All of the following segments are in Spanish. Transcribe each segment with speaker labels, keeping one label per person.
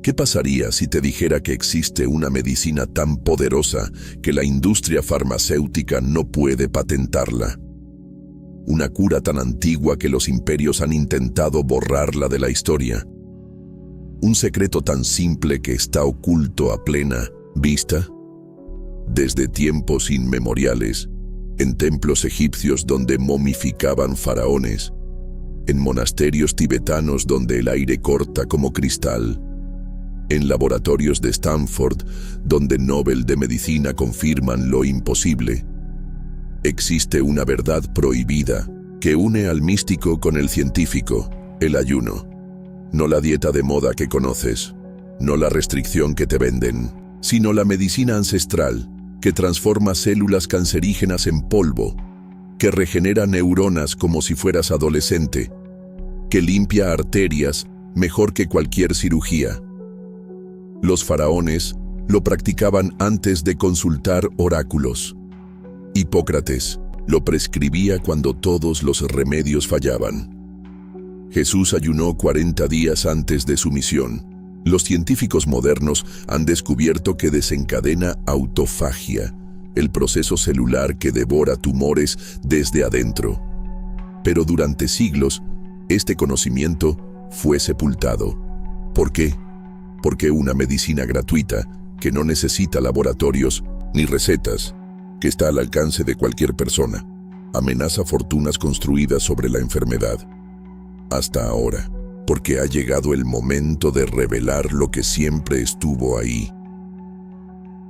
Speaker 1: ¿Qué pasaría si te dijera que existe una medicina tan poderosa que la industria farmacéutica no puede patentarla? Una cura tan antigua que los imperios han intentado borrarla de la historia. Un secreto tan simple que está oculto a plena vista. Desde tiempos inmemoriales, en templos egipcios donde momificaban faraones, en monasterios tibetanos donde el aire corta como cristal, en laboratorios de Stanford donde Nobel de Medicina confirman lo imposible, existe una verdad prohibida que une al místico con el científico: el ayuno. No la dieta de moda que conoces, no la restricción que te venden, sino la medicina ancestral que transforma células cancerígenas en polvo, que regenera neuronas como si fueras adolescente, que limpia arterias mejor que cualquier cirugía. Los faraones lo practicaban antes de consultar oráculos. Hipócrates lo prescribía cuando todos los remedios fallaban. Jesús ayunó 40 días antes de su misión. Los científicos modernos han descubierto que desencadena autofagia, el proceso celular que devora tumores desde adentro. Pero durante siglos, este conocimiento fue sepultado. ¿Por qué? Porque una medicina gratuita, que no necesita laboratorios ni recetas, que está al alcance de cualquier persona, amenaza fortunas construidas sobre la enfermedad. Hasta ahora, porque ha llegado el momento de revelar lo que siempre estuvo ahí.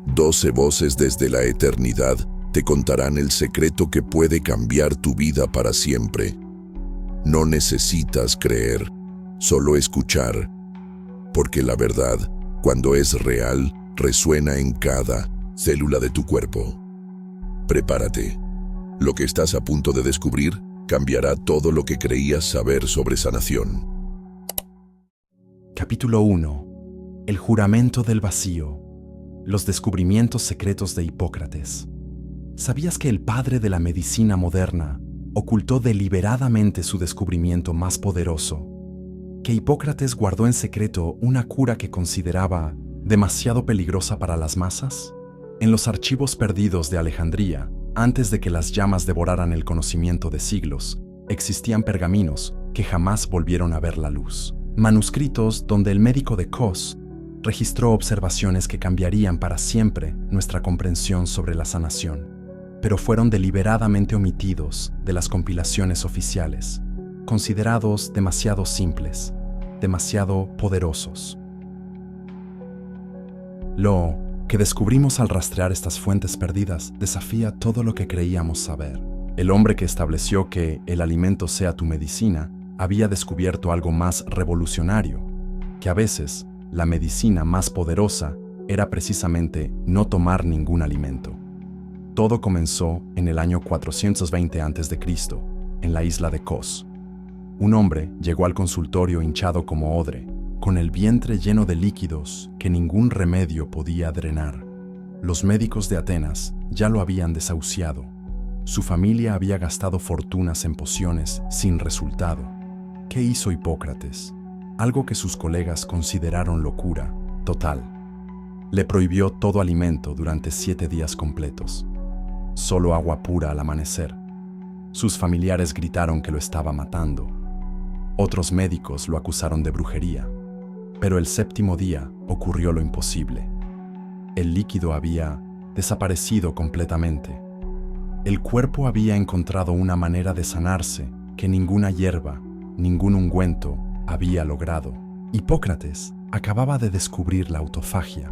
Speaker 1: 12 voces desde la eternidad te contarán el secreto que puede cambiar tu vida para siempre. No necesitas creer, solo escuchar, porque la verdad, cuando es real, resuena en cada célula de tu cuerpo. Prepárate. Lo que estás a punto de descubrir cambiará todo lo que creías saber sobre sanación.
Speaker 2: Capítulo 1. El juramento del vacío. Los descubrimientos secretos de Hipócrates. ¿Sabías que el padre de la medicina moderna ocultó deliberadamente su descubrimiento más poderoso? Que Hipócrates guardó en secreto una cura que consideraba demasiado peligrosa para las masas? En los archivos perdidos de Alejandría, antes de que las llamas devoraran el conocimiento de siglos, existían pergaminos que jamás volvieron a ver la luz. Manuscritos donde el médico de Kos registró observaciones que cambiarían para siempre nuestra comprensión sobre la sanación, pero fueron deliberadamente omitidos de las compilaciones oficiales, considerados demasiado simples, demasiado poderosos. Lo que descubrimos al rastrear estas fuentes perdidas desafía todo lo que creíamos saber. El hombre que estableció que el alimento sea tu medicina había descubierto algo más revolucionario, que a veces la medicina más poderosa era precisamente no tomar ningún alimento. Todo comenzó en el año 420 a.C., en la isla de Kos. Un hombre llegó al consultorio hinchado como odre, con el vientre lleno de líquidos que ningún remedio podía drenar. Los médicos de Atenas ya lo habían desahuciado. Su familia había gastado fortunas en pociones sin resultado. ¿Qué hizo Hipócrates? Algo que sus colegas consideraron locura total. Le prohibió todo alimento durante 7 días completos. Solo agua pura al amanecer. Sus familiares gritaron que lo estaba matando. Otros médicos lo acusaron de brujería. Pero el 7º día ocurrió lo imposible. El líquido había desaparecido completamente. El cuerpo había encontrado una manera de sanarse que ninguna hierba, ningún ungüento había logrado. Hipócrates acababa de descubrir la autofagia,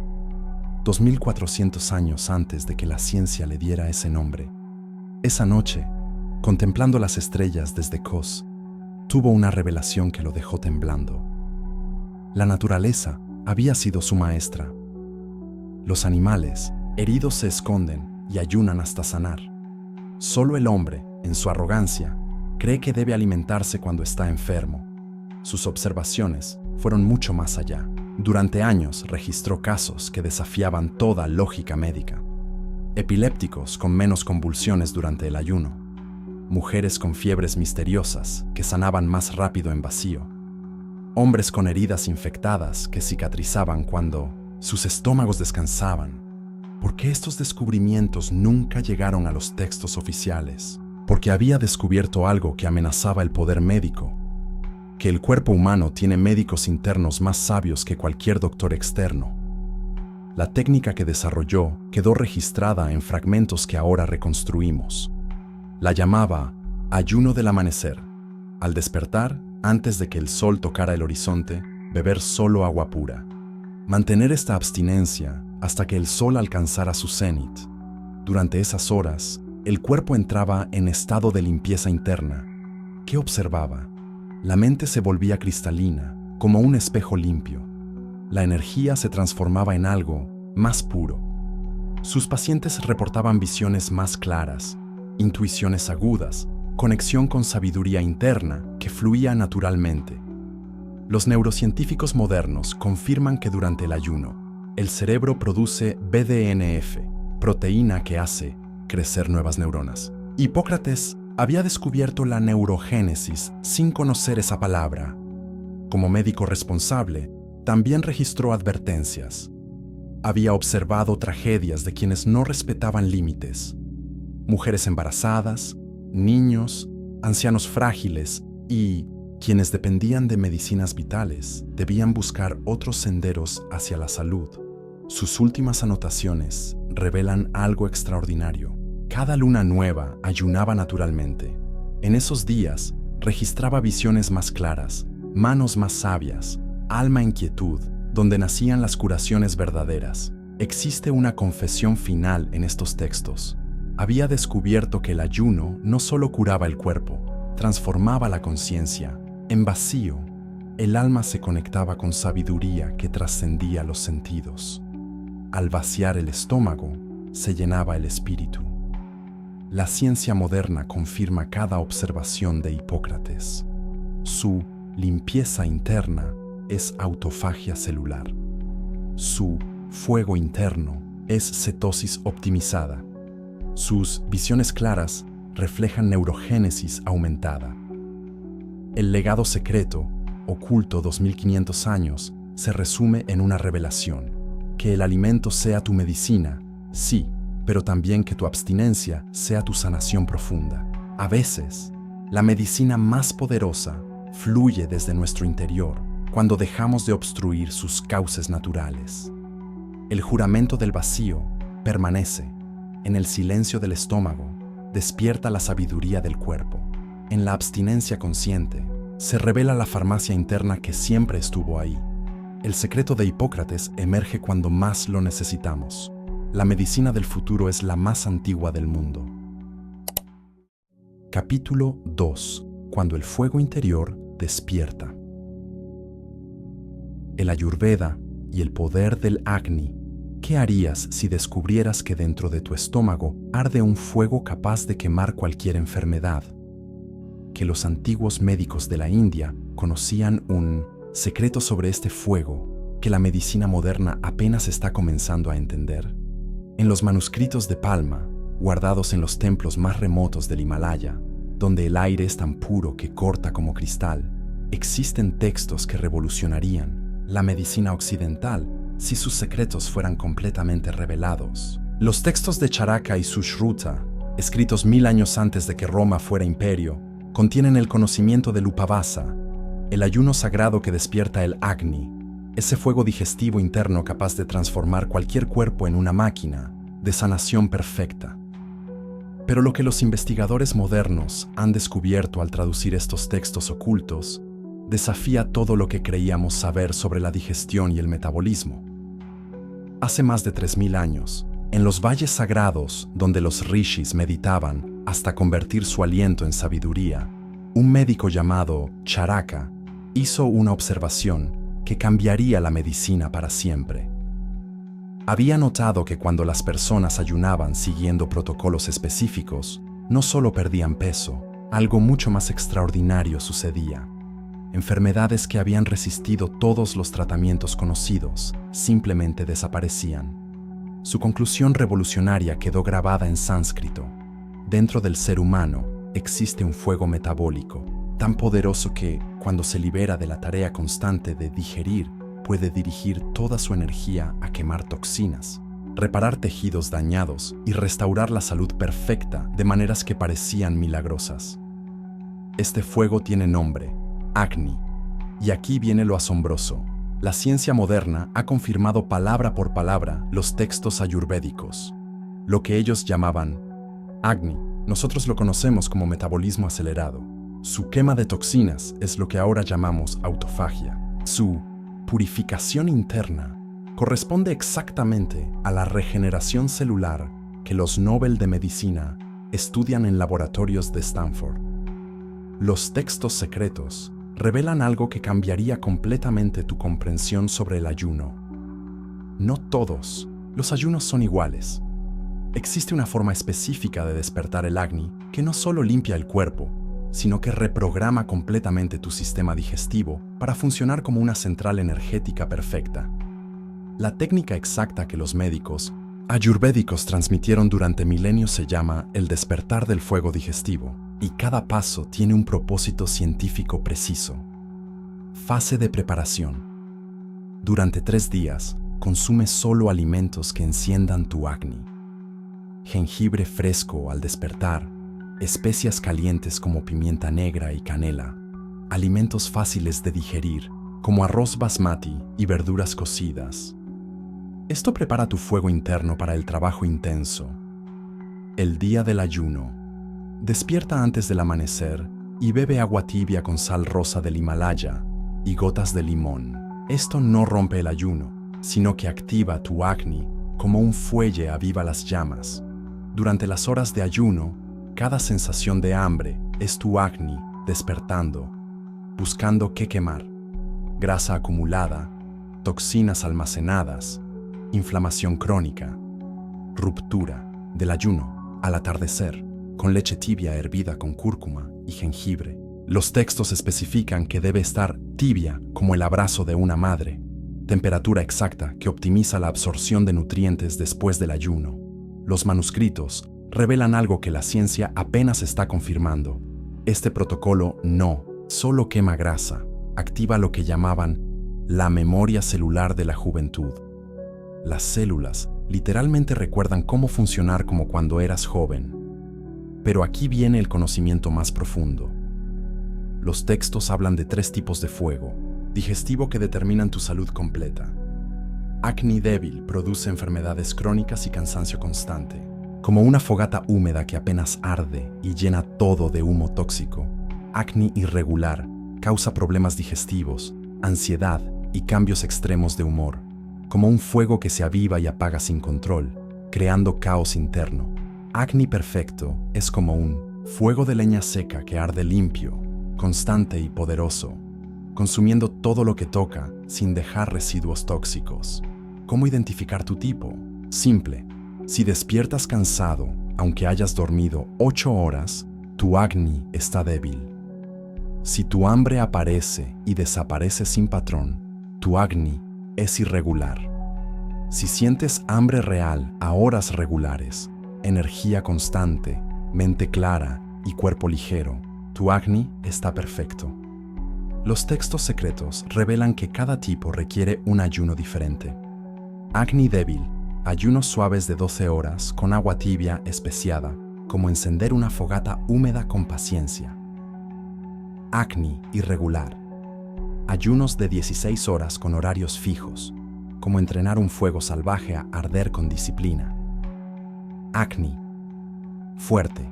Speaker 2: 2400 años antes de que la ciencia le diera ese nombre. Esa noche, contemplando las estrellas desde Kos, tuvo una revelación que lo dejó temblando. La naturaleza había sido su maestra. Los animales, heridos, se esconden y ayunan hasta sanar. Solo el hombre, en su arrogancia, cree que debe alimentarse cuando está enfermo. Sus observaciones fueron mucho más allá. Durante años registró casos que desafiaban toda lógica médica. Epilépticos con menos convulsiones durante el ayuno. Mujeres con fiebres misteriosas que sanaban más rápido en vacío. hombres con heridas infectadas que cicatrizaban cuando sus estómagos descansaban. ¿Por qué estos descubrimientos nunca llegaron a los textos oficiales? Porque había descubierto algo que amenazaba el poder médico, que el cuerpo humano tiene médicos internos más sabios que cualquier doctor externo. La técnica que desarrolló quedó registrada en fragmentos que ahora reconstruimos. La llamaba ayuno del amanecer. Al despertar, antes de que el sol tocara el horizonte, beber solo agua pura. Mantener esta abstinencia hasta que el sol alcanzara su cenit. Durante esas horas, el cuerpo entraba en estado de limpieza interna. ¿Qué observaba? La mente se volvía cristalina, como un espejo limpio. La energía se transformaba en algo más puro. Sus pacientes reportaban visiones más claras, intuiciones agudas, conexión con sabiduría interna que fluía naturalmente. Los neurocientíficos modernos confirman que durante el ayuno, el cerebro produce BDNF, proteína que hace crecer nuevas neuronas. Hipócrates había descubierto la neurogénesis sin conocer esa palabra. Como médico responsable, también registró advertencias. Había observado tragedias de quienes no respetaban límites. Mujeres embarazadas, niños, ancianos frágiles y quienes dependían de medicinas vitales debían buscar otros senderos hacia la salud. Sus últimas anotaciones revelan algo extraordinario. Cada luna nueva ayunaba naturalmente. En esos días registraba visiones más claras, manos más sabias, alma en quietud, donde nacían las curaciones verdaderas. Existe una confesión final en estos textos. Había descubierto que el ayuno no solo curaba el cuerpo, transformaba la conciencia. En vacío, el alma se conectaba con sabiduría que trascendía los sentidos. Al vaciar el estómago, se llenaba el espíritu. La ciencia moderna confirma cada observación de Hipócrates. Su limpieza interna es autofagia celular. Su fuego interno es cetosis optimizada. Sus visiones claras reflejan neurogénesis aumentada. El legado secreto, oculto 2500 años, se resume en una revelación: que el alimento sea tu medicina, sí, pero también que tu abstinencia sea tu sanación profunda. A veces, la medicina más poderosa fluye desde nuestro interior cuando dejamos de obstruir sus cauces naturales. El juramento del vacío permanece. En el silencio del estómago despierta la sabiduría del cuerpo. En la abstinencia consciente se revela la farmacia interna que siempre estuvo ahí. El secreto de Hipócrates emerge cuando más lo necesitamos. La medicina del futuro es la más antigua del mundo. Capítulo 2. Cuando el fuego interior despierta. El Ayurveda y el poder del Agni. ¿Qué harías si descubrieras que dentro de tu estómago arde un fuego capaz de quemar cualquier enfermedad? Que los antiguos médicos de la India conocían un secreto sobre este fuego que la medicina moderna apenas está comenzando a entender. En los manuscritos de Palma, guardados en los templos más remotos del Himalaya, donde el aire es tan puro que corta como cristal, existen textos que revolucionarían la medicina occidental si sus secretos fueran completamente revelados. Los textos de Charaka y Sushruta, escritos 1000 años antes de que Roma fuera imperio, contienen el conocimiento del Upavasa, el ayuno sagrado que despierta el Agni, ese fuego digestivo interno capaz de transformar cualquier cuerpo en una máquina de sanación perfecta. Pero lo que los investigadores modernos han descubierto al traducir estos textos ocultos desafía todo lo que creíamos saber sobre la digestión y el metabolismo. Hace más de 3000 años, en los valles sagrados donde los rishis meditaban hasta convertir su aliento en sabiduría, un médico llamado Charaka hizo una observación que cambiaría la medicina para siempre. Había notado que cuando las personas ayunaban siguiendo protocolos específicos, no solo perdían peso, algo mucho más extraordinario sucedía. Enfermedades que habían resistido todos los tratamientos conocidos simplemente desaparecían. Su conclusión revolucionaria quedó grabada en sánscrito. Dentro del ser humano existe un fuego metabólico tan poderoso que, cuando se libera de la tarea constante de digerir, puede dirigir toda su energía a quemar toxinas, reparar tejidos dañados y restaurar la salud perfecta de maneras que parecían milagrosas. Este fuego tiene nombre, Agni. Y aquí viene lo asombroso. La ciencia moderna ha confirmado palabra por palabra los textos ayurvédicos. Lo que ellos llamaban Agni, nosotros lo conocemos como metabolismo acelerado. Su quema de toxinas es lo que ahora llamamos autofagia. Su purificación interna corresponde exactamente a la regeneración celular que los Nobel de Medicina estudian en laboratorios de Stanford. Los textos secretos revelan algo que cambiaría completamente tu comprensión sobre el ayuno. No todos los ayunos son iguales. Existe una forma específica de despertar el Agni que no solo limpia el cuerpo, sino que reprograma completamente tu sistema digestivo para funcionar como una central energética perfecta. La técnica exacta que los médicos ayurvédicos transmitieron durante milenios se llama el despertar del fuego digestivo, y cada paso tiene un propósito científico preciso. Fase de preparación. Durante 3 días, consume solo alimentos que enciendan tu Agni. Jengibre fresco al despertar, especias calientes como pimienta negra y canela, alimentos fáciles de digerir como arroz basmati y verduras cocidas. Esto prepara tu fuego interno para el trabajo intenso. El día del ayuno. Despierta antes del amanecer y bebe agua tibia con sal rosa del Himalaya y gotas de limón. Esto no rompe el ayuno, sino que activa tu Agni como un fuelle aviva las llamas. Durante las horas de ayuno, cada sensación de hambre es tu Agni despertando, buscando qué quemar. Grasa acumulada, toxinas almacenadas, inflamación crónica, ruptura del ayuno al atardecer, con leche tibia hervida con cúrcuma y jengibre. Los textos especifican que debe estar tibia como el abrazo de una madre, temperatura exacta que optimiza la absorción de nutrientes después del ayuno. Los manuscritos revelan algo que la ciencia apenas está confirmando. Este protocolo no solo quema grasa, activa lo que llamaban la memoria celular de la juventud. Las células literalmente recuerdan cómo funcionar como cuando eras joven. Pero aquí viene el conocimiento más profundo. Los textos hablan de 3 tipos de fuego digestivo que determinan tu salud completa. Agni débil produce enfermedades crónicas y cansancio constante, como una fogata húmeda que apenas arde y llena todo de humo tóxico. Agni irregular causa problemas digestivos, ansiedad y cambios extremos de humor, como un fuego que se aviva y apaga sin control, creando caos interno. Agni perfecto es como un fuego de leña seca que arde limpio, constante y poderoso, consumiendo todo lo que toca sin dejar residuos tóxicos. ¿Cómo identificar tu tipo? Simple. Si despiertas cansado, aunque hayas dormido 8 horas, tu Agni está débil. Si tu hambre aparece y desaparece sin patrón, tu Agni es irregular. Si sientes hambre real a horas regulares, energía constante, mente clara y cuerpo ligero, tu Agni está perfecto. Los textos secretos revelan que cada tipo requiere un ayuno diferente. Agni débil, ayunos suaves de 12 horas con agua tibia especiada, como encender una fogata húmeda con paciencia. Agni irregular, ayunos de 16 horas con horarios fijos, como entrenar un fuego salvaje a arder con disciplina. Agni fuerte,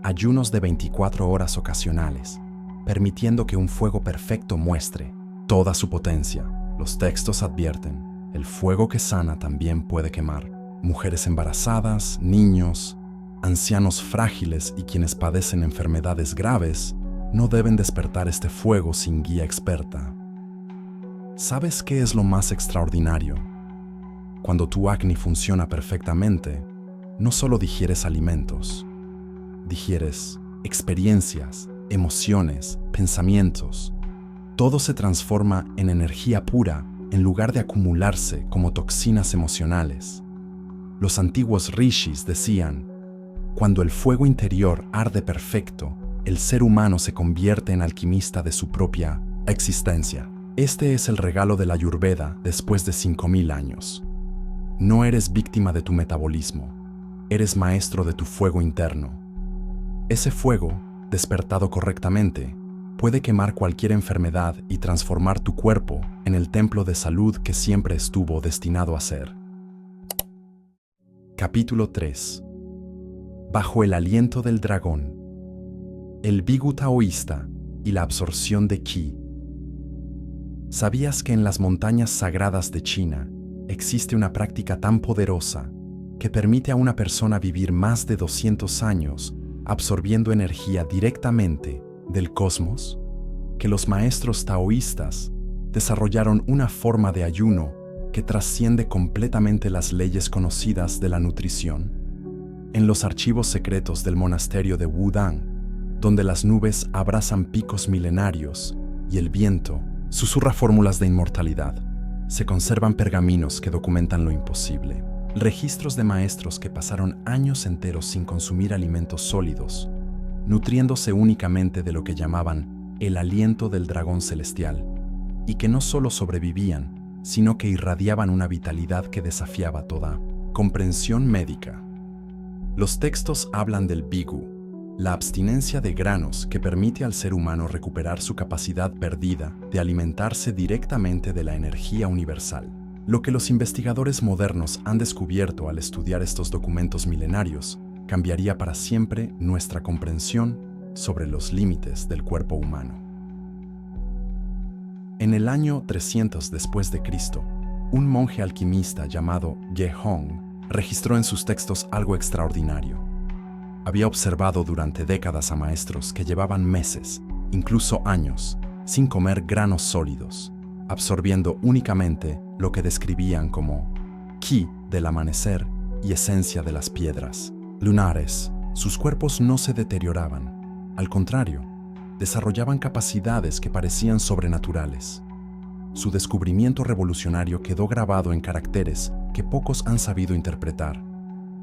Speaker 2: ayunos de 24 horas ocasionales, permitiendo que un fuego perfecto muestre toda su potencia. Los textos advierten, el fuego que sana también puede quemar. Mujeres embarazadas, niños, ancianos frágiles y quienes padecen enfermedades graves no deben despertar este fuego sin guía experta. ¿Sabes qué es lo más extraordinario? Cuando tu Agni funciona perfectamente, no solo digieres alimentos, digieres experiencias, emociones, pensamientos. Todo se transforma en energía pura en lugar de acumularse como toxinas emocionales. Los antiguos rishis decían, cuando el fuego interior arde perfecto, el ser humano se convierte en alquimista de su propia Existencia. Este es el regalo de la Ayurveda después de 5000 años. No eres víctima de tu metabolismo, eres maestro de tu fuego interno. Ese fuego, despertado correctamente, puede quemar cualquier enfermedad y transformar tu cuerpo en el templo de salud que siempre estuvo destinado a ser. Capítulo 3. Bajo el aliento del dragón. El Bigu taoísta y la absorción de Qi. ¿Sabías que en las montañas sagradas de China existe una práctica tan poderosa que permite a una persona vivir más de 200 años absorbiendo energía directamente del cosmos? Que los maestros taoístas desarrollaron una forma de ayuno que trasciende completamente las leyes conocidas de la nutrición. En los archivos secretos del monasterio de Wudang, donde las nubes abrazan picos milenarios y el viento susurra fórmulas de inmortalidad, se conservan pergaminos que documentan lo imposible. Registros de maestros que pasaron años enteros sin consumir alimentos sólidos, nutriéndose únicamente de lo que llamaban el aliento del dragón celestial, y que no solo sobrevivían, sino que irradiaban una vitalidad que desafiaba toda comprensión médica. Los textos hablan del Bigu, la abstinencia de granos que permite al ser humano recuperar su capacidad perdida de alimentarse directamente de la energía universal. Lo que los investigadores modernos han descubierto al estudiar estos documentos milenarios cambiaría para siempre nuestra comprensión sobre los límites del cuerpo humano. En el año 300 después de Cristo, un monje alquimista llamado Ge Hong registró en sus textos algo extraordinario. Había observado durante décadas a maestros que llevaban meses, incluso años, sin comer granos sólidos, absorbiendo únicamente lo que describían como Qi del amanecer y esencia de las piedras lunares. Sus cuerpos no se deterioraban, al contrario, desarrollaban capacidades que parecían sobrenaturales. Su descubrimiento revolucionario quedó grabado en caracteres que pocos han sabido interpretar.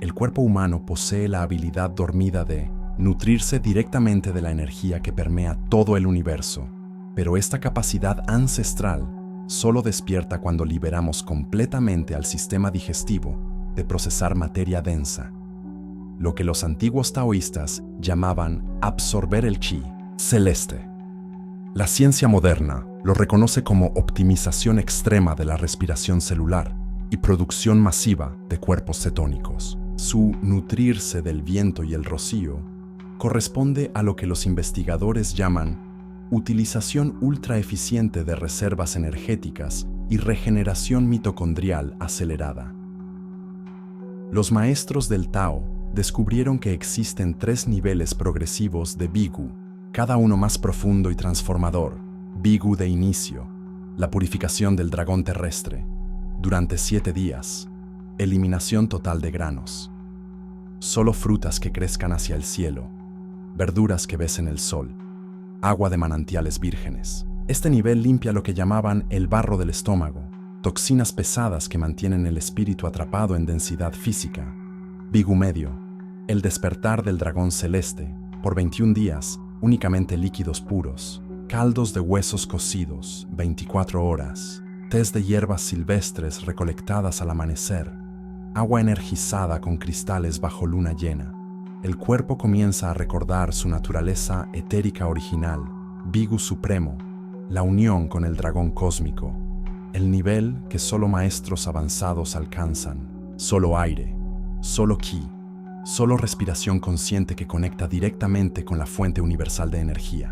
Speaker 2: El cuerpo humano posee la habilidad dormida de nutrirse directamente de la energía que permea todo el universo, pero esta capacidad ancestral solo despierta cuando liberamos completamente al sistema digestivo de procesar materia densa, lo que los antiguos taoístas llamaban absorber el Qi celeste. La ciencia moderna lo reconoce como optimización extrema de la respiración celular y producción masiva de cuerpos cetónicos. Su nutrirse del viento y el rocío corresponde a lo que los investigadores llaman utilización ultra eficiente de reservas energéticas y regeneración mitocondrial acelerada. Los maestros del Tao descubrieron que existen 3 niveles progresivos de Bigu, cada uno más profundo y transformador. Bigu de inicio, la purificación del dragón terrestre, durante 7 días, eliminación total de granos, solo frutas que crezcan hacia el cielo, verduras que besen el sol, agua de manantiales vírgenes. Este nivel limpia lo que llamaban el barro del estómago, toxinas pesadas que mantienen el espíritu atrapado en densidad física. Bigu medio, el despertar del dragón celeste, por 21 días, únicamente líquidos puros, caldos de huesos cocidos, 24 horas, tés de hierbas silvestres recolectadas al amanecer, agua energizada con cristales bajo luna llena. El cuerpo comienza a recordar su naturaleza etérica original, Bigu supremo, la unión con el dragón cósmico, el nivel que solo maestros avanzados alcanzan, solo aire, solo Qi, solo respiración consciente que conecta directamente con la fuente universal de energía.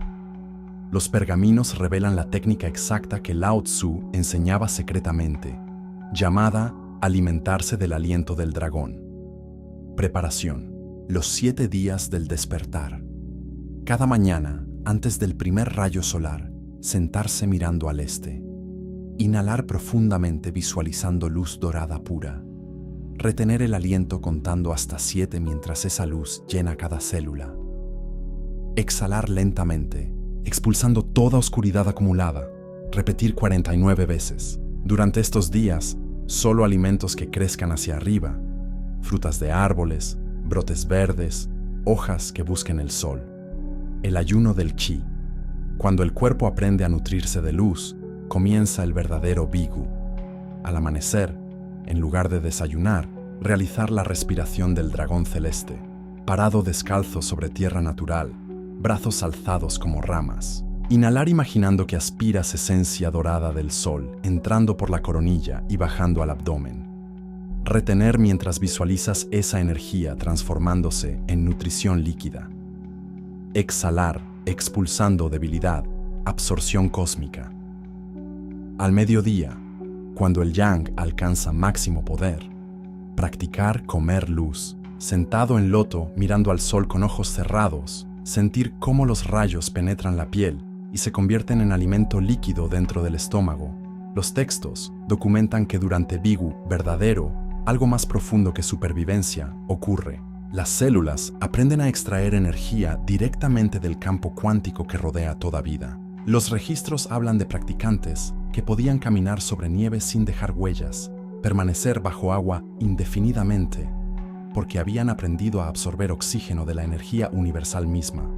Speaker 2: Los pergaminos revelan la técnica exacta que Lao Tzu enseñaba secretamente, llamada alimentarse del aliento del dragón. Preparación. Los 7 días del despertar. Cada mañana, antes del primer rayo solar, sentarse mirando al este. Inhalar profundamente visualizando luz dorada pura. Retener el aliento contando hasta 7 mientras esa luz llena cada célula. Exhalar lentamente, expulsando toda oscuridad acumulada. Repetir 49 veces. Durante estos días, solo alimentos que crezcan hacia arriba, frutas de árboles, brotes verdes, hojas que busquen el sol. El ayuno del Qi. Cuando el cuerpo aprende a nutrirse de luz, comienza el verdadero Bigu. Al amanecer, en lugar de desayunar, realizar la respiración del dragón celeste, parado descalzo sobre tierra natural, brazos alzados como ramas. Inhalar imaginando que aspiras esencia dorada del sol, entrando por la coronilla y bajando al abdomen. Retener mientras visualizas esa energía transformándose en nutrición líquida. Exhalar, expulsando debilidad, absorción cósmica. Al mediodía, cuando el yang alcanza máximo poder, practicar comer luz, sentado en loto mirando al sol con ojos cerrados, sentir cómo los rayos penetran la piel y se convierten en alimento líquido dentro del estómago. Los textos documentan que durante Bigu verdadero, algo más profundo que supervivencia ocurre. Las células aprenden a extraer energía directamente del campo cuántico que rodea toda vida. Los registros hablan de practicantes que podían caminar sobre nieve sin dejar huellas, permanecer bajo agua indefinidamente, porque habían aprendido a absorber oxígeno de la energía universal misma.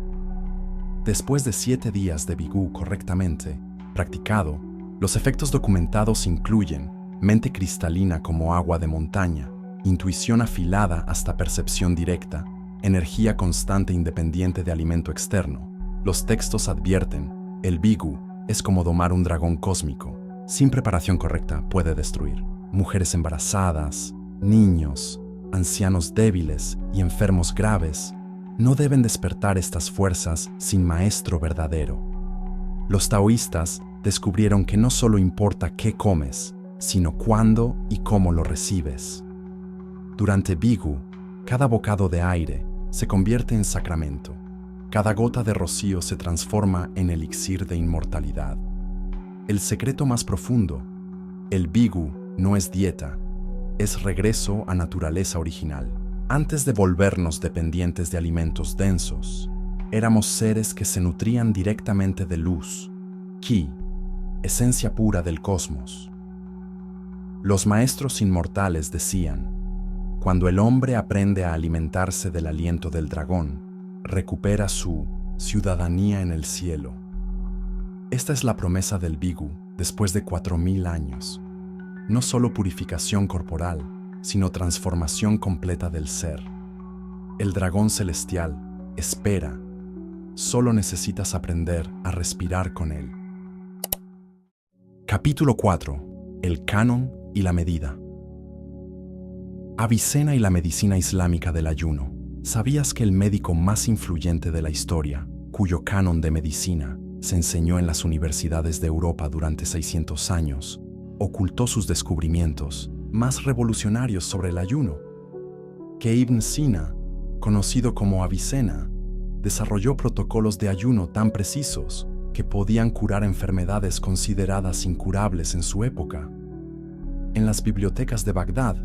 Speaker 2: Después de 7 días de Bigu correctamente practicado, los efectos documentados incluyen mente cristalina como agua de montaña, intuición afilada hasta percepción directa, energía constante independiente de alimento externo. Los textos advierten, el Bigu es como domar un dragón cósmico. Sin preparación correcta puede destruir. Mujeres embarazadas, niños, ancianos débiles y enfermos graves no deben despertar estas fuerzas sin maestro verdadero. Los taoístas descubrieron que no solo importa qué comes, sino cuándo y cómo lo recibes. Durante Bigu, cada bocado de aire se convierte en sacramento. Cada gota de rocío se transforma en elixir de inmortalidad. El secreto más profundo, el Bigu no es dieta, es regreso a naturaleza original. Antes de volvernos dependientes de alimentos densos, éramos seres que se nutrían directamente de luz, Qi, esencia pura del cosmos. Los maestros inmortales decían, cuando el hombre aprende a alimentarse del aliento del dragón, recupera su ciudadanía en el cielo. Esta es la promesa del Bigu después de 4000 años. No solo purificación corporal, sino transformación completa del ser. El dragón celestial espera. Solo necesitas aprender a respirar con él. Capítulo 4. El canon y la medida. Avicena y la medicina islámica del ayuno. ¿Sabías que el médico más influyente de la historia, cuyo canon de medicina se enseñó en las universidades de Europa durante 600 años, ocultó sus descubrimientos más revolucionarios sobre el ayuno? Que Ibn Sina, conocido como Avicena, desarrolló protocolos de ayuno tan precisos que podían curar enfermedades consideradas incurables en su época. En las bibliotecas de Bagdad,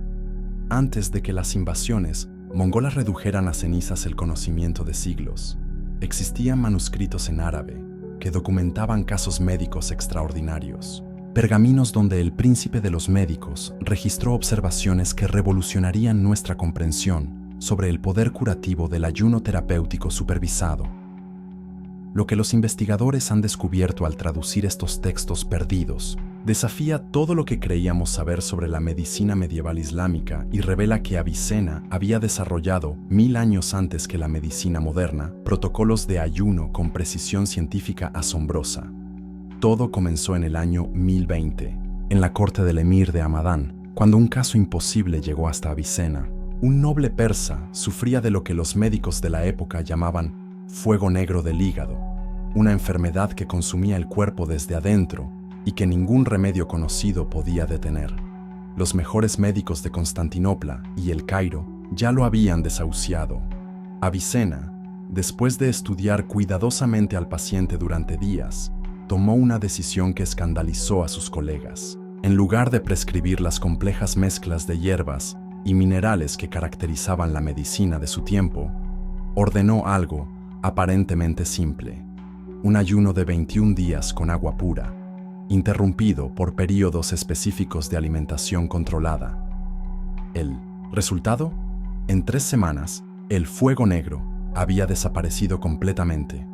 Speaker 2: antes de que las invasiones mongolas redujeran a cenizas el conocimiento de siglos, existían manuscritos en árabe que documentaban casos médicos extraordinarios. Pergaminos donde el príncipe de los médicos registró observaciones que revolucionarían nuestra comprensión sobre el poder curativo del ayuno terapéutico supervisado. Lo que los investigadores han descubierto al traducir estos textos perdidos desafía todo lo que creíamos saber sobre la medicina medieval islámica y revela que Avicena había desarrollado 1000 años antes que la medicina moderna protocolos de ayuno con precisión científica asombrosa. Todo comenzó en el año 1020, en la corte del emir de Hamadán, cuando un caso imposible llegó hasta Avicena. Un noble persa sufría de lo que los médicos de la época llamaban fuego negro del hígado, una enfermedad que consumía el cuerpo desde adentro y que ningún remedio conocido podía detener. Los mejores médicos de Constantinopla y El Cairo ya lo habían desahuciado. Avicena, después de estudiar cuidadosamente al paciente durante días, tomó una decisión que escandalizó a sus colegas. En lugar de prescribir las complejas mezclas de hierbas y minerales que caracterizaban la medicina de su tiempo, ordenó algo aparentemente simple: un ayuno de 21 días con agua pura, interrumpido por períodos específicos de alimentación controlada. El resultado: en 3 semanas, el fuego negro había desaparecido completamente.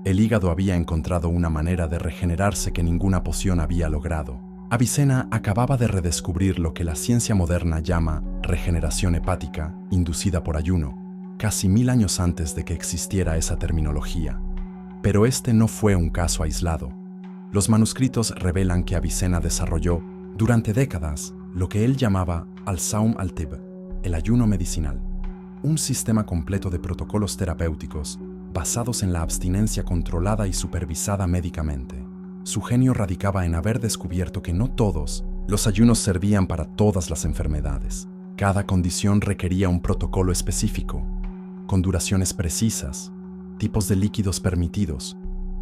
Speaker 2: El hígado había encontrado una manera de regenerarse que ninguna poción había logrado. Avicena acababa de redescubrir lo que la ciencia moderna llama regeneración hepática inducida por ayuno, casi 1000 años antes de que existiera esa terminología. Pero este no fue un caso aislado. Los manuscritos revelan que Avicena desarrolló, durante décadas, lo que él llamaba al-Sawm al-Tibb, el ayuno medicinal, un sistema completo de protocolos terapéuticos basados en la abstinencia controlada y supervisada médicamente. Su genio radicaba en haber descubierto que no todos los ayunos servían para todas las enfermedades. Cada condición requería un protocolo específico, con duraciones precisas, tipos de líquidos permitidos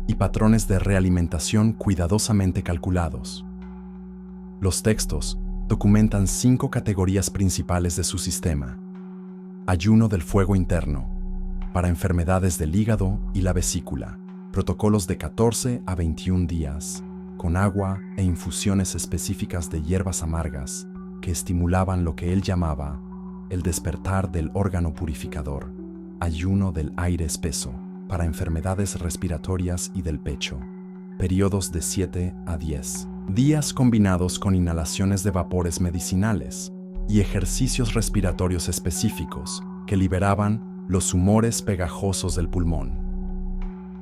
Speaker 2: y patrones de realimentación cuidadosamente calculados. Los textos documentan 5 categorías principales de su sistema. Ayuno del fuego interno, para enfermedades del hígado y la vesícula, protocolos de 14 a 21 días, con agua e infusiones específicas de hierbas amargas que estimulaban lo que él llamaba el despertar del órgano purificador. Ayuno del aire espeso, para enfermedades respiratorias y del pecho, periodos de 7 a 10 días combinados con inhalaciones de vapores medicinales y ejercicios respiratorios específicos que liberaban los humores pegajosos del pulmón.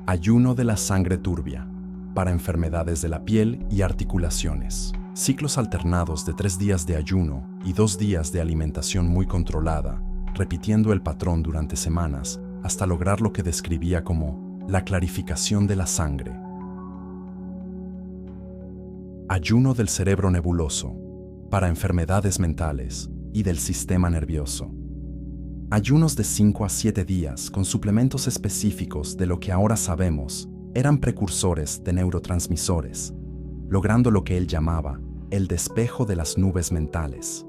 Speaker 2: Ayuno de la sangre turbia, para enfermedades de la piel y articulaciones. Ciclos alternados de 3 días de ayuno y 2 días de alimentación muy controlada, repitiendo el patrón durante semanas hasta lograr lo que describía como la clarificación de la sangre. Ayuno del cerebro nebuloso, para enfermedades mentales y del sistema nervioso. Ayunos de 5 a 7 días con suplementos específicos de lo que ahora sabemos eran precursores de neurotransmisores, logrando lo que él llamaba el despejo de las nubes mentales.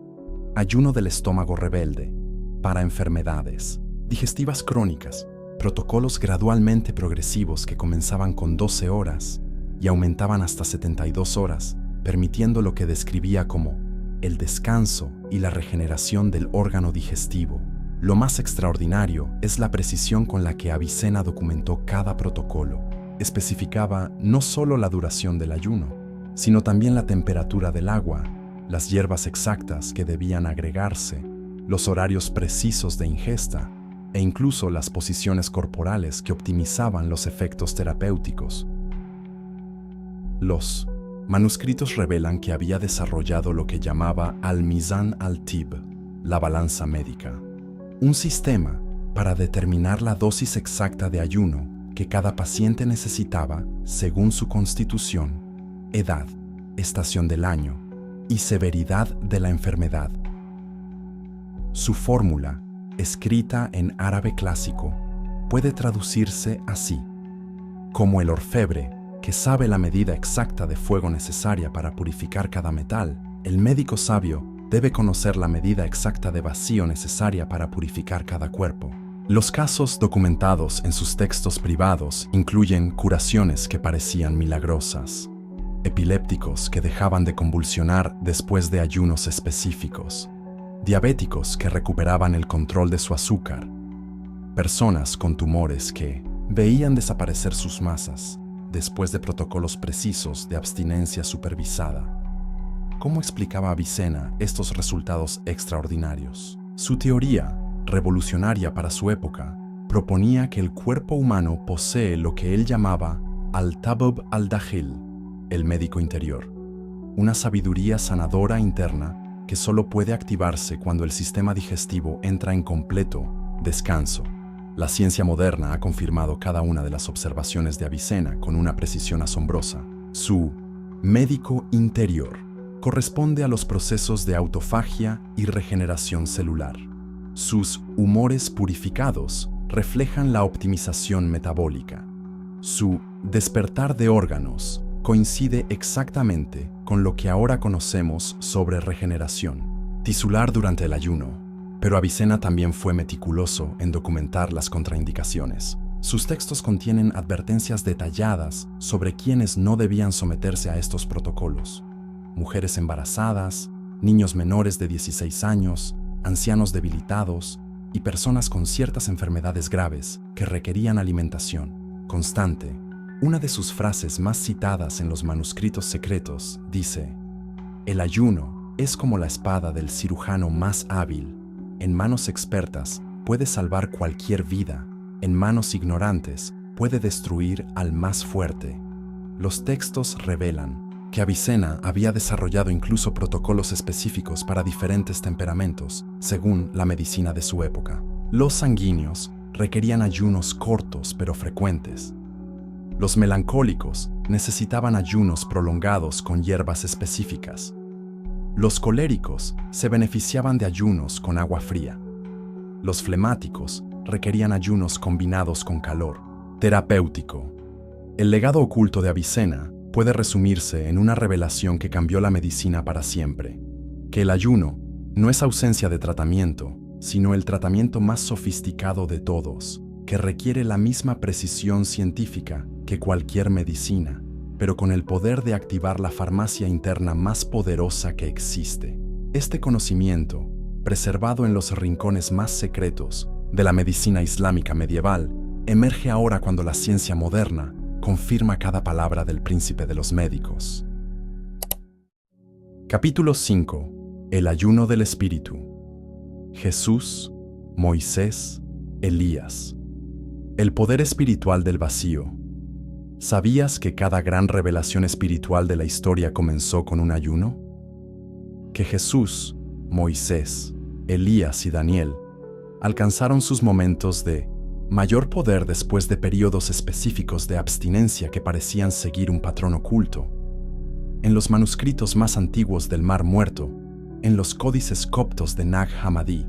Speaker 2: Ayuno del estómago rebelde, para enfermedades digestivas crónicas, protocolos gradualmente progresivos que comenzaban con 12 horas y aumentaban hasta 72 horas, permitiendo lo que describía como el descanso y la regeneración del órgano digestivo. Lo más extraordinario es la precisión con la que Avicena documentó cada protocolo. Especificaba no solo la duración del ayuno, sino también la temperatura del agua, las hierbas exactas que debían agregarse, los horarios precisos de ingesta e incluso las posiciones corporales que optimizaban los efectos terapéuticos. Los manuscritos revelan que había desarrollado lo que llamaba al-Mizan al-Tibb, la balanza médica, un sistema para determinar la dosis exacta de ayuno que cada paciente necesitaba según su constitución, edad, estación del año y severidad de la enfermedad. Su fórmula, escrita en árabe clásico, puede traducirse así: como el orfebre, que sabe la medida exacta de fuego necesaria para purificar cada metal, el médico sabio debe conocer la medida exacta de vacío necesaria para purificar cada cuerpo. Los casos documentados en sus textos privados incluyen curaciones que parecían milagrosas, epilépticos que dejaban de convulsionar después de ayunos específicos, diabéticos que recuperaban el control de su azúcar, personas con tumores que veían desaparecer sus masas después de protocolos precisos de abstinencia supervisada. ¿Cómo explicaba Avicena estos resultados extraordinarios? Su teoría, revolucionaria para su época, proponía que el cuerpo humano posee lo que él llamaba al-Tabib al-Dakhil, el médico interior, una sabiduría sanadora interna que solo puede activarse cuando el sistema digestivo entra en completo descanso. La ciencia moderna ha confirmado cada una de las observaciones de Avicena con una precisión asombrosa. Su médico interior corresponde a los procesos de autofagia y regeneración celular. Sus humores purificados reflejan la optimización metabólica. Su despertar de órganos coincide exactamente con lo que ahora conocemos sobre regeneración tisular durante el ayuno. Pero Avicena también fue meticuloso en documentar las contraindicaciones. Sus textos contienen advertencias detalladas sobre quienes no debían someterse a estos protocolos: mujeres embarazadas, niños menores de 16 años, ancianos debilitados y personas con ciertas enfermedades graves que requerían alimentación, constante. Una de sus frases más citadas en los manuscritos secretos dice: "El ayuno es como la espada del cirujano más hábil. En manos expertas puede salvar cualquier vida, en manos ignorantes puede destruir al más fuerte". Los textos revelan que Avicena había desarrollado incluso protocolos específicos para diferentes temperamentos, según la medicina de su época. Los sanguíneos requerían ayunos cortos pero frecuentes. Los melancólicos necesitaban ayunos prolongados con hierbas específicas. Los coléricos se beneficiaban de ayunos con agua fría. Los flemáticos requerían ayunos combinados con calor. Terapéutico. El legado oculto de Avicena puede resumirse en una revelación que cambió la medicina para siempre: que el ayuno no es ausencia de tratamiento, sino el tratamiento más sofisticado de todos, que requiere la misma precisión científica que cualquier medicina, pero con el poder de activar la farmacia interna más poderosa que existe. Este conocimiento, preservado en los rincones más secretos de la medicina islámica medieval, emerge ahora cuando la ciencia moderna confirma cada palabra del príncipe de los médicos. Capítulo 5. El ayuno del espíritu. Jesús, Moisés, Elías. El poder espiritual del vacío. ¿Sabías que cada gran revelación espiritual de la historia comenzó con un ayuno? Que Jesús, Moisés, Elías y Daniel alcanzaron sus momentos de mayor poder después de periodos específicos de abstinencia que parecían seguir un patrón oculto. En los manuscritos más antiguos del Mar Muerto, en los códices coptos de Nag Hammadi,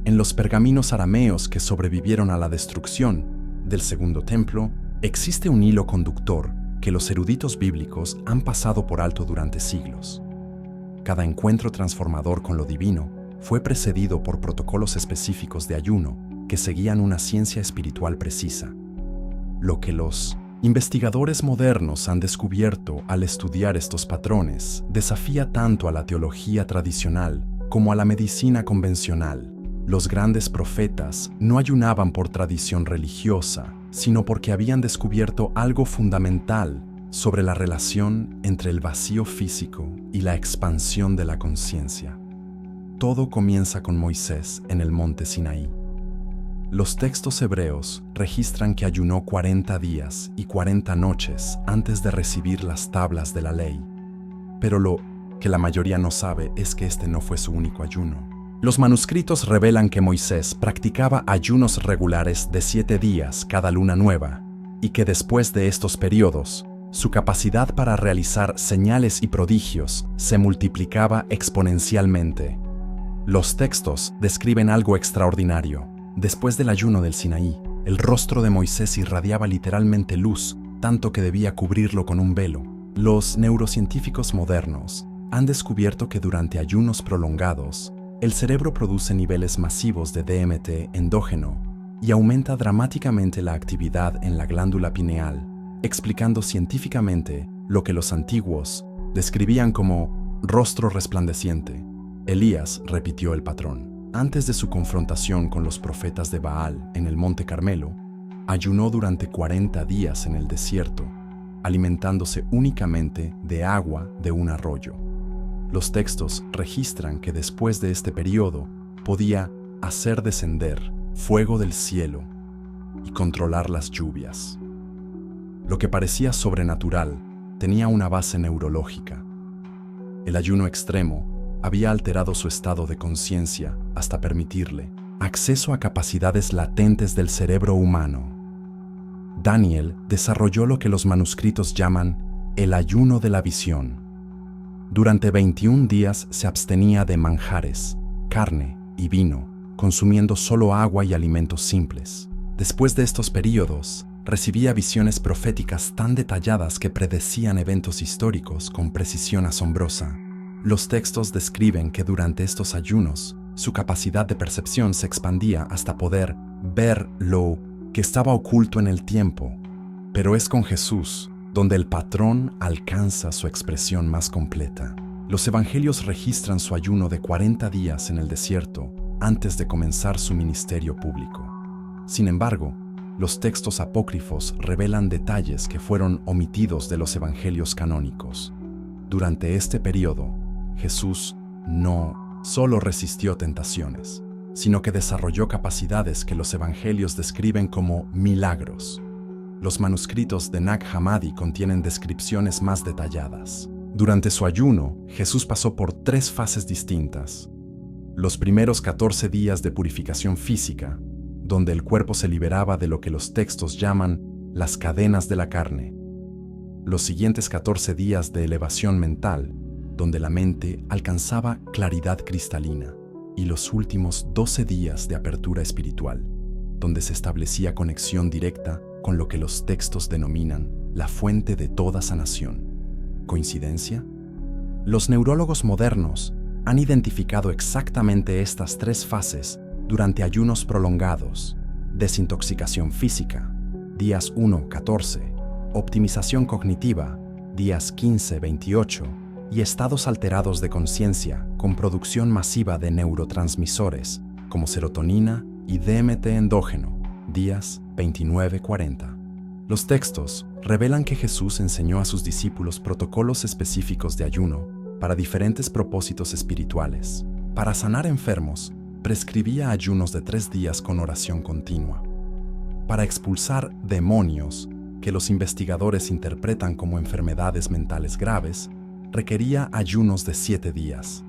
Speaker 2: en los pergaminos arameos que sobrevivieron a la destrucción del Segundo Templo, existe un hilo conductor que los eruditos bíblicos han pasado por alto durante siglos. Cada encuentro transformador con lo divino fue precedido por protocolos específicos de ayuno que seguían una ciencia espiritual precisa. Lo que los investigadores modernos han descubierto al estudiar estos patrones desafía tanto a la teología tradicional como a la medicina convencional. Los grandes profetas no ayunaban por tradición religiosa, sino porque habían descubierto algo fundamental sobre la relación entre el vacío físico y la expansión de la conciencia. Todo comienza con Moisés en el monte Sinaí. Los textos hebreos registran que ayunó 40 días y 40 noches antes de recibir las tablas de la ley. Pero lo que la mayoría no sabe es que este no fue su único ayuno. Los manuscritos revelan que Moisés practicaba ayunos regulares de 7 días cada luna nueva, y que después de estos periodos, su capacidad para realizar señales y prodigios se multiplicaba exponencialmente. Los textos describen algo extraordinario. Después del ayuno del Sinaí, el rostro de Moisés irradiaba literalmente luz, tanto que debía cubrirlo con un velo. Los neurocientíficos modernos han descubierto que durante ayunos prolongados, el cerebro produce niveles masivos de DMT endógeno y aumenta dramáticamente la actividad en la glándula pineal, explicando científicamente lo que los antiguos describían como rostro resplandeciente. Elías repitió el patrón. Antes de su confrontación con los profetas de Baal en el Monte Carmelo, ayunó durante 40 días en el desierto, alimentándose únicamente de agua de un arroyo. Los textos registran que después de este periodo podía hacer descender fuego del cielo y controlar las lluvias. Lo que parecía sobrenatural tenía una base neurológica. El ayuno extremo había alterado su estado de conciencia hasta permitirle acceso a capacidades latentes del cerebro humano. Daniel desarrolló lo que los manuscritos llaman el ayuno de la visión. Durante 21 días se abstenía de manjares, carne y vino, consumiendo solo agua y alimentos simples. Después de estos períodos, recibía visiones proféticas tan detalladas que predecían eventos históricos con precisión asombrosa. Los textos describen que durante estos ayunos, su capacidad de percepción se expandía hasta poder ver lo que estaba oculto en el tiempo. Pero es con Jesús donde el patrón alcanza su expresión más completa. Los evangelios registran su ayuno de 40 días en el desierto antes de comenzar su ministerio público. Sin embargo, los textos apócrifos revelan detalles que fueron omitidos de los evangelios canónicos. Durante este periodo, Jesús no solo resistió tentaciones, sino que desarrolló capacidades que los evangelios describen como milagros. Los manuscritos de Nag Hammadi contienen descripciones más detalladas. Durante su ayuno, Jesús pasó por 3 fases distintas. Los primeros 14 días de purificación física, donde el cuerpo se liberaba de lo que los textos llaman las cadenas de la carne. Los siguientes 14 días de elevación mental, donde la mente alcanzaba claridad cristalina. Y los últimos 12 días de apertura espiritual, donde se establecía conexión directa con lo que los textos denominan la fuente de toda sanación. ¿Coincidencia? Los neurólogos modernos han identificado exactamente estas 3 fases durante ayunos prolongados: desintoxicación física, días 1-14, optimización cognitiva, días 15-28, y estados alterados de conciencia con producción masiva de neurotransmisores como serotonina y DMT endógeno, días 29-40. Los textos revelan que Jesús enseñó a sus discípulos protocolos específicos de ayuno para diferentes propósitos espirituales. Para sanar enfermos, prescribía ayunos de 3 días con oración continua. Para expulsar demonios, que los investigadores interpretan como enfermedades mentales graves, requería ayunos de 7 días.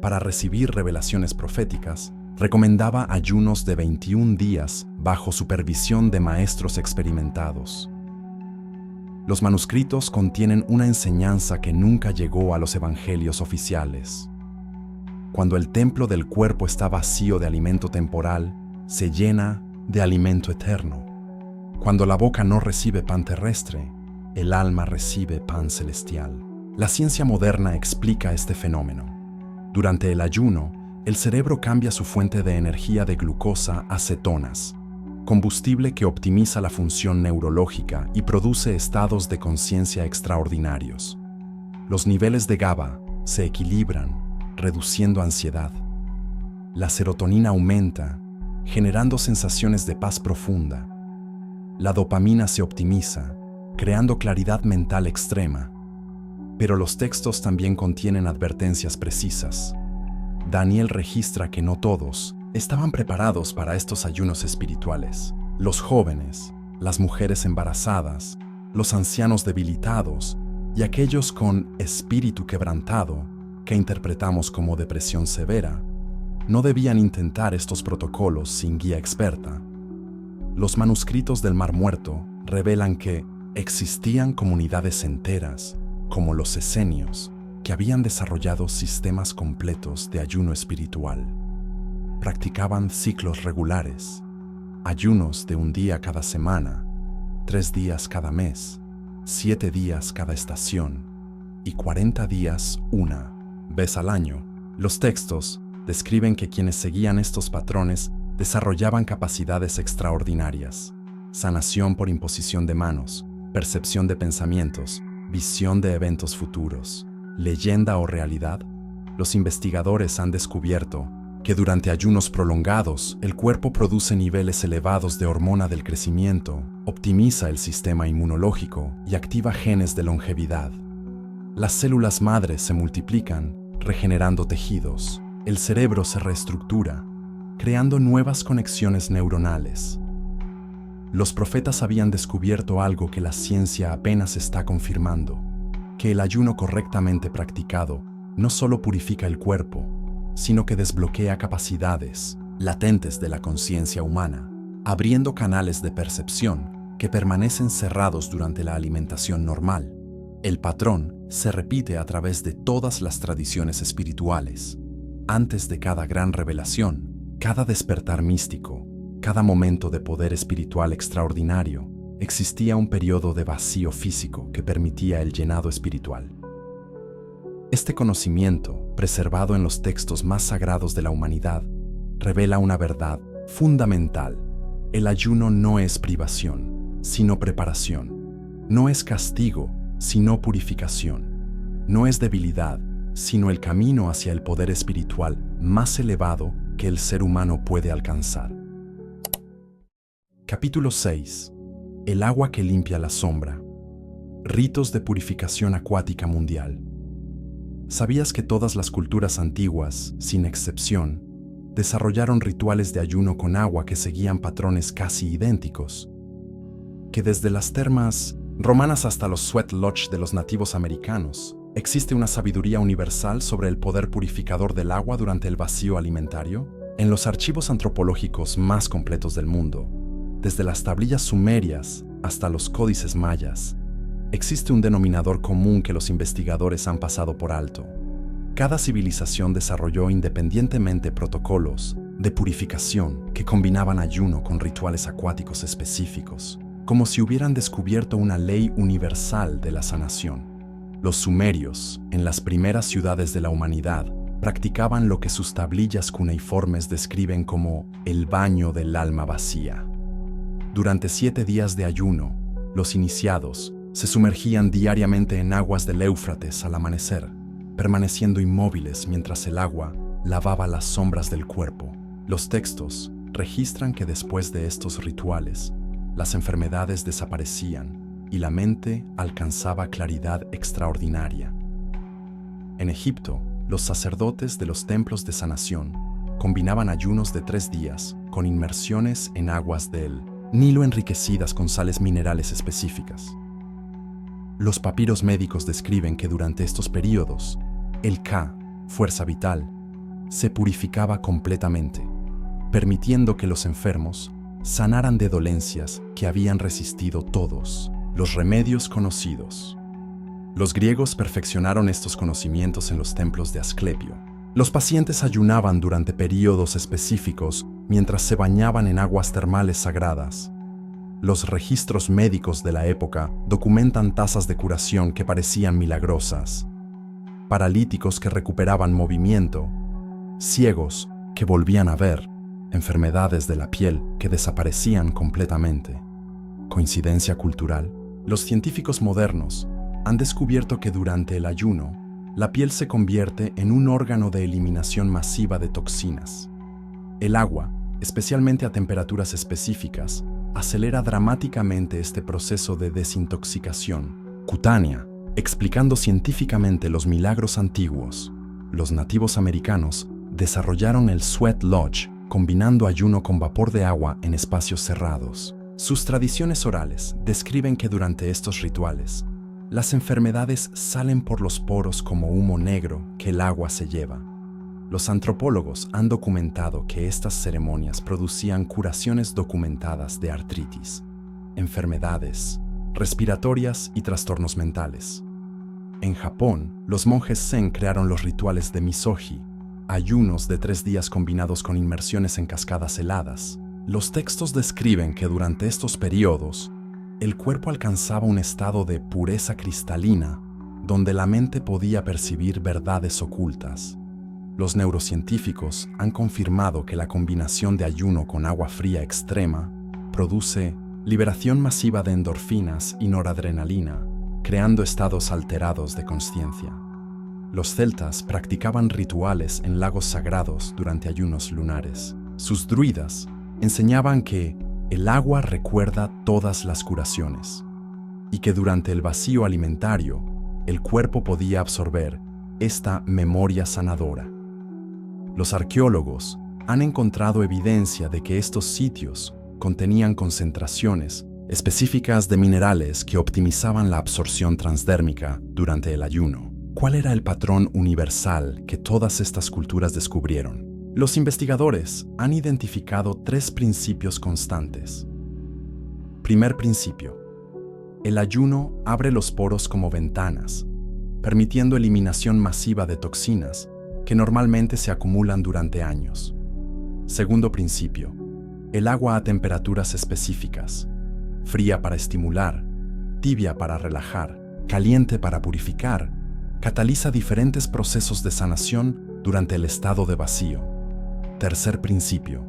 Speaker 2: Para recibir revelaciones proféticas, recomendaba ayunos de 21 días bajo supervisión de maestros experimentados. Los manuscritos contienen una enseñanza que nunca llegó a los evangelios oficiales. Cuando el templo del cuerpo está vacío de alimento temporal, se llena de alimento eterno. Cuando la boca no recibe pan terrestre, el alma recibe pan celestial. La ciencia moderna explica este fenómeno. Durante el ayuno, el cerebro cambia su fuente de energía de glucosa a cetonas, combustible que optimiza la función neurológica y produce estados de conciencia extraordinarios. Los niveles de GABA se equilibran, reduciendo ansiedad. La serotonina aumenta, generando sensaciones de paz profunda. La dopamina se optimiza, creando claridad mental extrema. Pero los textos también contienen advertencias precisas. Daniel registra que no todos estaban preparados para estos ayunos espirituales. Los jóvenes, las mujeres embarazadas, los ancianos debilitados y aquellos con espíritu quebrantado, que interpretamos como depresión severa, no debían intentar estos protocolos sin guía experta. Los manuscritos del Mar Muerto revelan que existían comunidades enteras, como los esenios, que habían desarrollado sistemas completos de ayuno espiritual. Practicaban ciclos regulares, ayunos de 1 día cada semana, 3 días cada mes, 7 días cada estación y 40 días una vez al año. Los textos describen que quienes seguían estos patrones desarrollaban capacidades extraordinarias: sanación por imposición de manos, percepción de pensamientos, visión de eventos futuros. ¿Leyenda o realidad? Los investigadores han descubierto que durante ayunos prolongados, el cuerpo produce niveles elevados de hormona del crecimiento, optimiza el sistema inmunológico y activa genes de longevidad. Las células madres se multiplican, regenerando tejidos. El cerebro se reestructura, creando nuevas conexiones neuronales. Los profetas habían descubierto algo que la ciencia apenas está confirmando: que el ayuno correctamente practicado no solo purifica el cuerpo, sino que desbloquea capacidades latentes de la conciencia humana, abriendo canales de percepción que permanecen cerrados durante la alimentación normal. El patrón se repite a través de todas las tradiciones espirituales. Antes de cada gran revelación, cada despertar místico, cada momento de poder espiritual extraordinario, existía un periodo de vacío físico que permitía el llenado espiritual. Este conocimiento, preservado en los textos más sagrados de la humanidad, revela una verdad fundamental: el ayuno no es privación, sino preparación. No es castigo, sino purificación. No es debilidad, sino el camino hacia el poder espiritual más elevado que el ser humano puede alcanzar. Capítulo 6. El agua que limpia la sombra. Ritos de purificación acuática mundial. ¿Sabías que todas las culturas antiguas, sin excepción, desarrollaron rituales de ayuno con agua que seguían patrones casi idénticos? Que desde las termas romanas hasta los sweat lodge de los nativos americanos, existe una sabiduría universal sobre el poder purificador del agua durante el vacío alimentario? En los archivos antropológicos más completos del mundo, desde las tablillas sumerias hasta los códices mayas, existe un denominador común que los investigadores han pasado por alto. Cada civilización desarrolló independientemente protocolos de purificación que combinaban ayuno con rituales acuáticos específicos, como si hubieran descubierto una ley universal de la sanación. Los sumerios, en las primeras ciudades de la humanidad, practicaban lo que sus tablillas cuneiformes describen como el baño del alma vacía. Durante 7 días de ayuno, los iniciados se sumergían diariamente en aguas del Éufrates al amanecer, permaneciendo inmóviles mientras el agua lavaba las sombras del cuerpo. Los textos registran que después de estos rituales, las enfermedades desaparecían y la mente alcanzaba claridad extraordinaria. En Egipto, los sacerdotes de los templos de sanación combinaban ayunos de 3 días con inmersiones en aguas del Nilo enriquecidas con sales minerales específicas. Los papiros médicos describen que durante estos períodos, el Ka, fuerza vital, se purificaba completamente, permitiendo que los enfermos sanaran de dolencias que habían resistido todos los remedios conocidos. Los griegos perfeccionaron estos conocimientos en los templos de Asclepio. Los pacientes ayunaban durante períodos específicos mientras se bañaban en aguas termales sagradas. Los registros médicos de la época documentan tasas de curación que parecían milagrosas. Paralíticos que recuperaban movimiento, ciegos que volvían a ver, enfermedades de la piel que desaparecían completamente. ¿Coincidencia cultural? Los científicos modernos han descubierto que durante el ayuno, la piel se convierte en un órgano de eliminación masiva de toxinas. El agua, especialmente a temperaturas específicas, acelera dramáticamente este proceso de desintoxicación cutánea, explicando científicamente los milagros antiguos. Los nativos americanos desarrollaron el sweat lodge, combinando ayuno con vapor de agua en espacios cerrados. Sus tradiciones orales describen que durante estos rituales, las enfermedades salen por los poros como humo negro que el agua se lleva. Los antropólogos han documentado que estas ceremonias producían curaciones documentadas de artritis, enfermedades respiratorias y trastornos mentales. En Japón, los monjes Zen crearon los rituales de Misoji, ayunos de 3 días combinados con inmersiones en cascadas heladas. Los textos describen que durante estos periodos, el cuerpo alcanzaba un estado de pureza cristalina, donde la mente podía percibir verdades ocultas. Los neurocientíficos han confirmado que la combinación de ayuno con agua fría extrema produce liberación masiva de endorfinas y noradrenalina, creando estados alterados de consciencia. Los celtas practicaban rituales en lagos sagrados durante ayunos lunares. Sus druidas enseñaban que el agua recuerda todas las curaciones y que durante el vacío alimentario, el cuerpo podía absorber esta memoria sanadora. Los arqueólogos han encontrado evidencia de que estos sitios contenían concentraciones específicas de minerales que optimizaban la absorción transdérmica durante el ayuno. ¿Cuál era el patrón universal que todas estas culturas descubrieron? Los investigadores han identificado 3 principios constantes. Primer principio: el ayuno abre los poros como ventanas, permitiendo eliminación masiva de toxinas que normalmente se acumulan durante años. Segundo principio: el agua a temperaturas específicas, fría para estimular, tibia para relajar, caliente para purificar, cataliza diferentes procesos de sanación durante el estado de vacío. Tercer principio: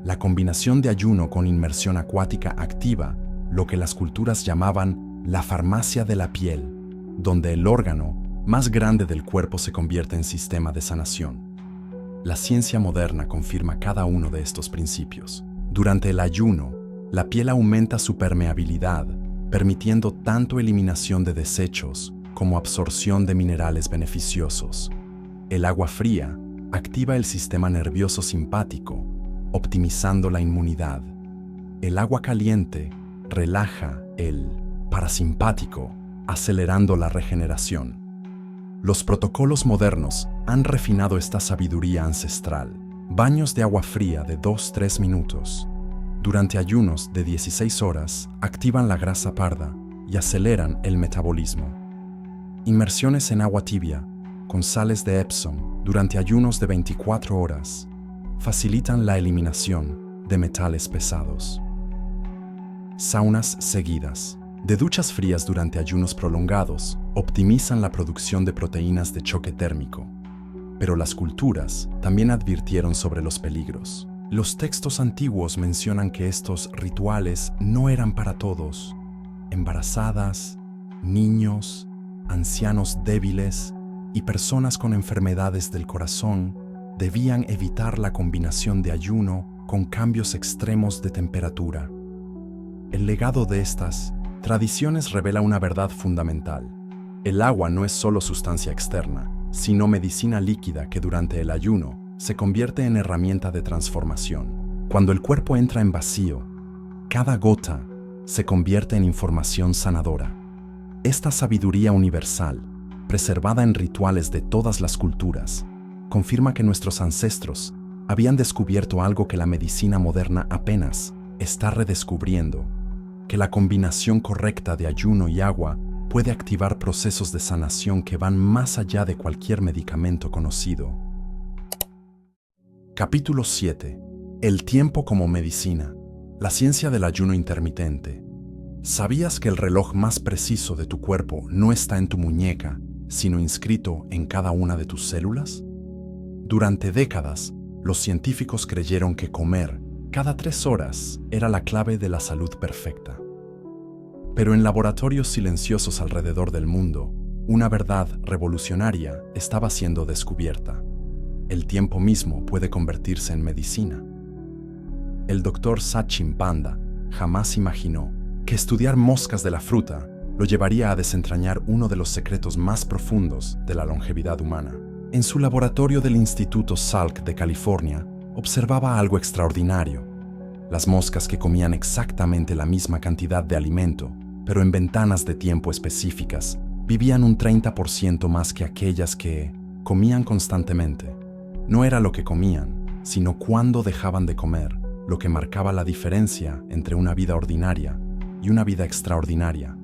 Speaker 2: la combinación de ayuno con inmersión acuática activa lo que las culturas llamaban la farmacia de la piel, donde el órgano más grande del cuerpo se convierte en sistema de sanación. La ciencia moderna confirma cada uno de estos principios. Durante el ayuno, La piel aumenta su permeabilidad, permitiendo tanto eliminación de desechos como absorción de minerales beneficiosos. El agua fría activa el sistema nervioso simpático, optimizando la inmunidad. El agua caliente relaja el parasimpático, acelerando la regeneración. Los protocolos modernos han refinado esta sabiduría ancestral. Baños de agua fría de 2-3 minutos durante ayunos de 16 horas activan la grasa parda y aceleran el metabolismo. Inmersiones en agua tibia con sales de Epsom durante ayunos de 24 horas facilitan la eliminación de metales pesados. Saunas seguidas de duchas frías durante ayunos prolongados optimizan la producción de proteínas de choque térmico. Pero las culturas también advirtieron sobre los peligros. Los textos antiguos mencionan que estos rituales no eran para todos. Embarazadas, niños, ancianos débiles y personas con enfermedades del corazón debían evitar la combinación de ayuno con cambios extremos de temperatura. El legado de estas tradiciones revela una verdad fundamental. El agua no es solo sustancia externa, sino medicina líquida que durante el ayuno se convierte en herramienta de transformación. Cuando el cuerpo entra en vacío, cada gota se convierte en información sanadora. Esta sabiduría universal, preservada en rituales de todas las culturas, confirma que nuestros ancestros habían descubierto algo que la medicina moderna apenas está redescubriendo, que la combinación correcta de ayuno y agua puede activar procesos de sanación que van más allá de cualquier medicamento conocido. Capítulo 7. El tiempo como medicina. La ciencia del ayuno intermitente. ¿Sabías que el reloj más preciso de tu cuerpo no está en tu muñeca, sino inscrito en cada una de tus células? Durante décadas, los científicos creyeron que comer cada 3 horas era la clave de la salud perfecta. Pero en laboratorios silenciosos alrededor del mundo, una verdad revolucionaria estaba siendo descubierta. El tiempo mismo puede convertirse en medicina. El doctor Sachin Panda jamás imaginó que estudiar moscas de la fruta lo llevaría a desentrañar uno de los secretos más profundos de la longevidad humana. En su laboratorio del Instituto Salk de California, observaba algo extraordinario. Las moscas que comían exactamente la misma cantidad de alimento, pero en ventanas de tiempo específicas, vivían un 30% más que aquellas que comían constantemente. No era lo que comían, sino cuándo dejaban de comer, lo que marcaba la diferencia entre una vida ordinaria y una vida extraordinaria.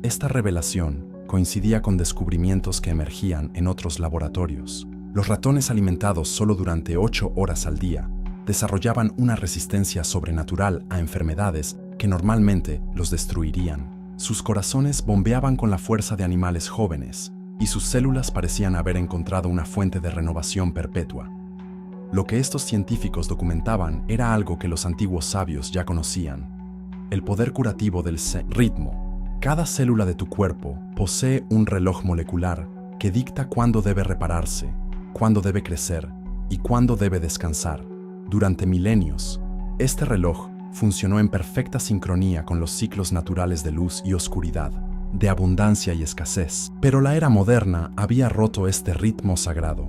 Speaker 2: Esta revelación coincidía con descubrimientos que emergían en otros laboratorios. Los ratones alimentados solo durante 8 horas al día desarrollaban una resistencia sobrenatural a enfermedades que normalmente los destruirían. Sus corazones bombeaban con la fuerza de animales jóvenes y sus células parecían haber encontrado una fuente de renovación perpetua. Lo que estos científicos documentaban era algo que los antiguos sabios ya conocían: el poder curativo del ritmo. Cada célula de tu cuerpo posee un reloj molecular que dicta cuándo debe repararse, cuándo debe crecer y cuándo debe descansar. Durante milenios, este reloj funcionó en perfecta sincronía con los ciclos naturales de luz y oscuridad, de abundancia y escasez. Pero la era moderna había roto este ritmo sagrado.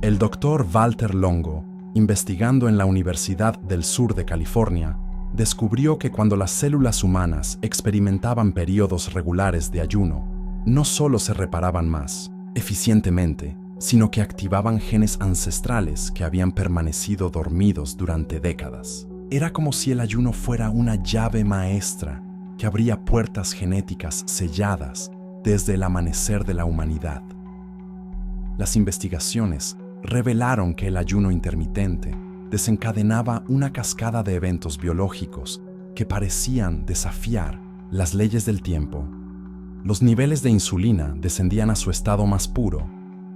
Speaker 2: El doctor Walter Longo, investigando en la Universidad del Sur de California, descubrió que cuando las células humanas experimentaban periodos regulares de ayuno, no solo se reparaban más eficientemente, sino que activaban genes ancestrales que habían permanecido dormidos durante décadas. Era como si el ayuno fuera una llave maestra que abría puertas genéticas selladas desde el amanecer de la humanidad. Las investigaciones revelaron que el ayuno intermitente desencadenaba una cascada de eventos biológicos que parecían desafiar las leyes del tiempo. Los niveles de insulina descendían a su estado más puro,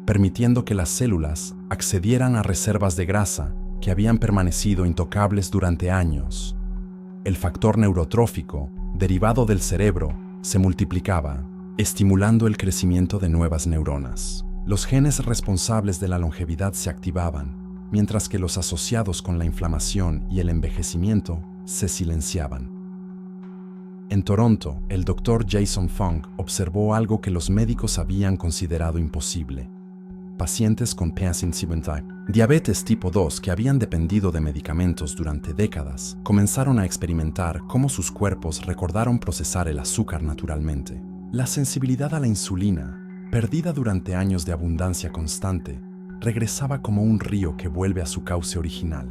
Speaker 2: permitiendo que las células accedieran a reservas de grasa que habían permanecido intocables durante años. El factor neurotrófico, derivado del cerebro, se multiplicaba, estimulando el crecimiento de nuevas neuronas. Los genes responsables de la longevidad se activaban, mientras que los asociados con la inflamación y el envejecimiento se silenciaban. En Toronto, el Dr. Jason Fung observó algo que los médicos habían considerado imposible. Pacientes con diabetes tipo 2 que habían dependido de medicamentos durante décadas comenzaron a experimentar cómo sus cuerpos recordaron procesar el azúcar naturalmente. La sensibilidad a la insulina, perdida durante años de abundancia constante, regresaba como un río que vuelve a su cauce original.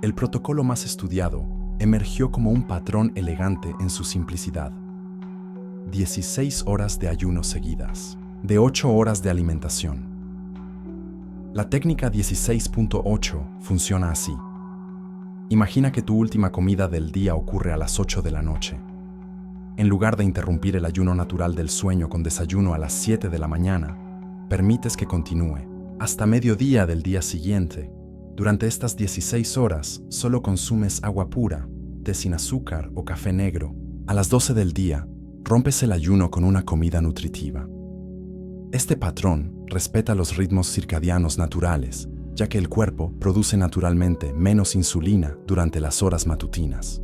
Speaker 2: El protocolo más estudiado emergió como un patrón elegante en su simplicidad. 16 horas de ayuno seguidas, de 8 horas de alimentación. La técnica 16.8 funciona así. Imagina que tu última comida del día ocurre a las 8 de la noche. En lugar de interrumpir el ayuno natural del sueño con desayuno a las 7 de la mañana, permites que continúe hasta mediodía del día siguiente. Durante estas 16 horas, solo consumes agua pura, té sin azúcar o café negro. A las 12 del día, rompes el ayuno con una comida nutritiva. Este patrón respeta los ritmos circadianos naturales, ya que el cuerpo produce naturalmente menos insulina durante las horas matutinas.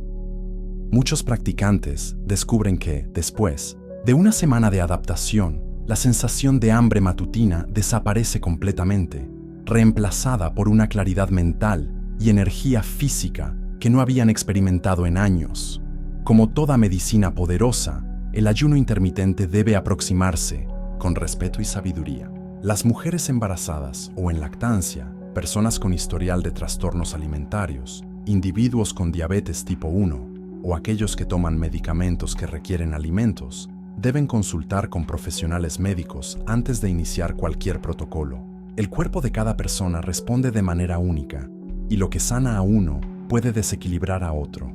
Speaker 2: Muchos practicantes descubren que, después de una semana de adaptación, la sensación de hambre matutina desaparece completamente, reemplazada por una claridad mental y energía física que no habían experimentado en años. Como toda medicina poderosa, el ayuno intermitente debe aproximarse con respeto y sabiduría. Las mujeres embarazadas o en lactancia, personas con historial de trastornos alimentarios, individuos con diabetes tipo 1 o aquellos que toman medicamentos que requieren alimentos, deben consultar con profesionales médicos antes de iniciar cualquier protocolo. El cuerpo de cada persona responde de manera única, y lo que sana a uno puede desequilibrar a otro.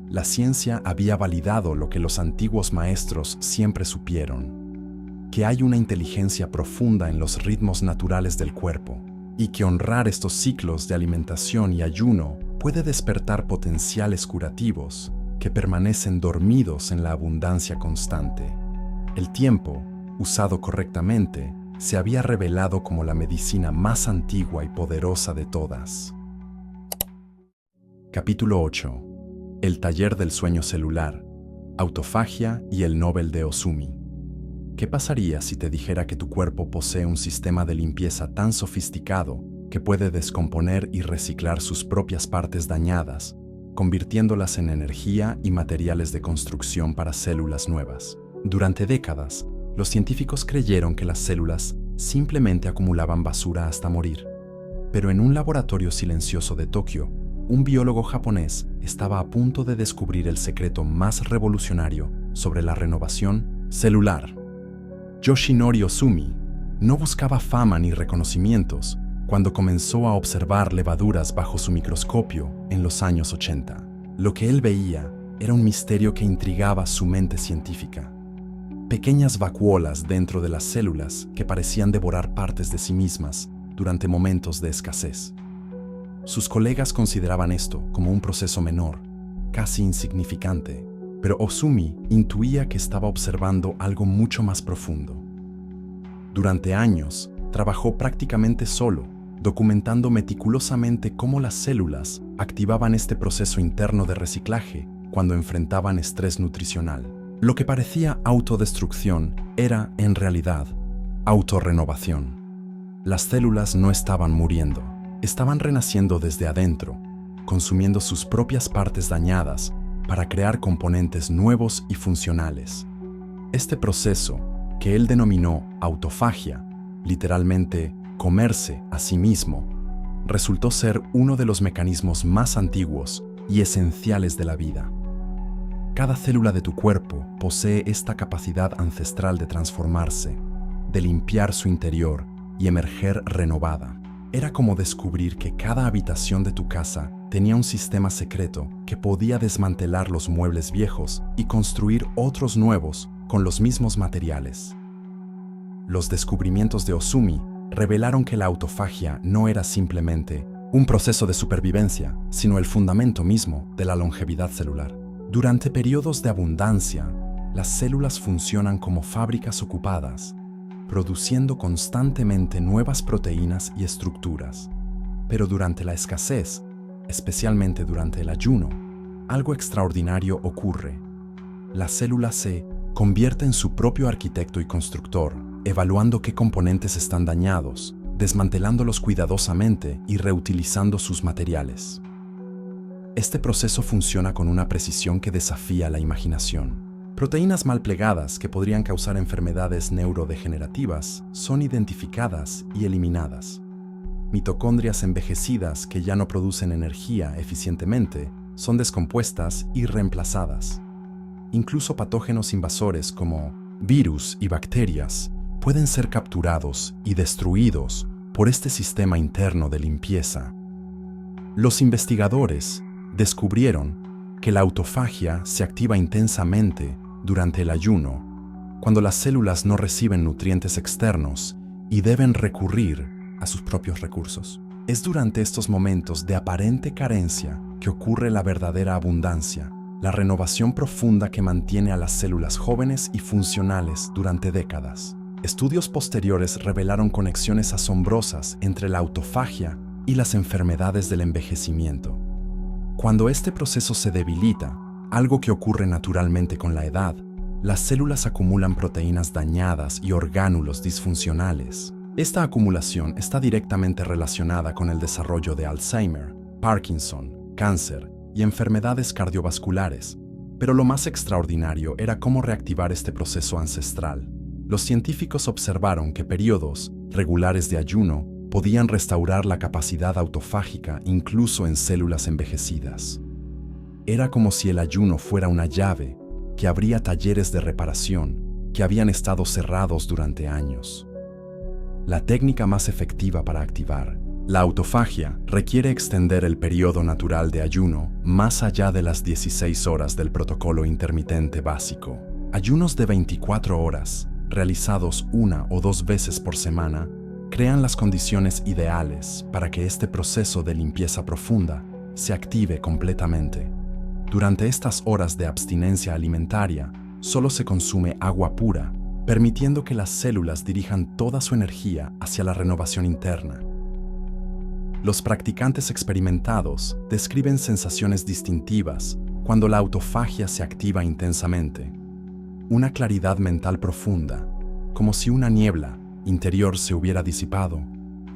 Speaker 2: La ciencia había validado lo que los antiguos maestros siempre supieron: que hay una inteligencia profunda en los ritmos naturales del cuerpo, y que honrar estos ciclos de alimentación y ayuno puede despertar potenciales curativos que permanecen dormidos en la abundancia constante. El tiempo, usado correctamente, se había revelado como la medicina más antigua y poderosa de todas. Capítulo 8. El taller del sueño celular, autofagia y el Nobel de Ozumi. ¿Qué pasaría si te dijera que tu cuerpo posee un sistema de limpieza tan sofisticado que puede descomponer y reciclar sus propias partes dañadas, convirtiéndolas en energía y materiales de construcción para células nuevas? Durante décadas, los científicos creyeron que las células simplemente acumulaban basura hasta morir. Pero en un laboratorio silencioso de Tokio, un biólogo japonés estaba a punto de descubrir el secreto más revolucionario sobre la renovación celular. Yoshinori Ozumi no buscaba fama ni reconocimientos cuando comenzó a observar levaduras bajo su microscopio en los años 80. Lo que él veía era un misterio que intrigaba su mente científica. Pequeñas vacuolas dentro de las células que parecían devorar partes de sí mismas durante momentos de escasez. Sus colegas consideraban esto como un proceso menor, casi insignificante, pero Ozumi intuía que estaba observando algo mucho más profundo. Durante años, trabajó prácticamente solo, documentando meticulosamente cómo las células activaban este proceso interno de reciclaje cuando enfrentaban estrés nutricional. Lo que parecía autodestrucción era, en realidad, autorrenovación. Las células no estaban muriendo, estaban renaciendo desde adentro, consumiendo sus propias partes dañadas para crear componentes nuevos y funcionales. Este proceso, que él denominó autofagia, literalmente comerse a sí mismo, resultó ser uno de los mecanismos más antiguos y esenciales de la vida. Cada célula de tu cuerpo posee esta capacidad ancestral de transformarse, de limpiar su interior y emerger renovada. Era como descubrir que cada habitación de tu casa tenía un sistema secreto que podía desmantelar los muebles viejos y construir otros nuevos con los mismos materiales. Los descubrimientos de Ozumi revelaron que la autofagia no era simplemente un proceso de supervivencia, sino el fundamento mismo de la longevidad celular. Durante periodos de abundancia, las células funcionan como fábricas ocupadas, produciendo constantemente nuevas proteínas y estructuras. Pero durante la escasez, especialmente durante el ayuno, algo extraordinario ocurre. La célula se convierte en su propio arquitecto y constructor, evaluando qué componentes están dañados, desmantelándolos cuidadosamente y reutilizando sus materiales. Este proceso funciona con una precisión que desafía la imaginación. Proteínas mal plegadas que podrían causar enfermedades neurodegenerativas son identificadas y eliminadas. Mitocondrias envejecidas que ya no producen energía eficientemente son descompuestas y reemplazadas. Incluso patógenos invasores como virus y bacterias pueden ser capturados y destruidos por este sistema interno de limpieza. Los investigadores descubrieron que la autofagia se activa intensamente durante el ayuno, cuando las células no reciben nutrientes externos y deben recurrir a sus propios recursos. Es durante estos momentos de aparente carencia que ocurre la verdadera abundancia, la renovación profunda que mantiene a las células jóvenes y funcionales durante décadas. Estudios posteriores revelaron conexiones asombrosas entre la autofagia y las enfermedades del envejecimiento. Cuando este proceso se debilita, algo que ocurre naturalmente con la edad, las células acumulan proteínas dañadas y orgánulos disfuncionales. Esta acumulación está directamente relacionada con el desarrollo de Alzheimer, Parkinson, cáncer y enfermedades cardiovasculares, pero lo más extraordinario era cómo reactivar este proceso ancestral. Los científicos observaron que periodos regulares de ayuno podían restaurar la capacidad autofágica incluso en células envejecidas. Era como si el ayuno fuera una llave que abría talleres de reparación que habían estado cerrados durante años. La técnica más efectiva para activar la autofagia requiere extender el periodo natural de ayuno más allá de las 16 horas del protocolo intermitente básico. Ayunos de 24 horas, realizados 1 o 2 veces por semana, crean las condiciones ideales para que este proceso de limpieza profunda se active completamente. Durante estas horas de abstinencia alimentaria, solo se consume agua pura, permitiendo que las células dirijan toda su energía hacia la renovación interna. Los practicantes experimentados describen sensaciones distintivas cuando la autofagia se activa intensamente. Una claridad mental profunda, como si una niebla interior se hubiera disipado,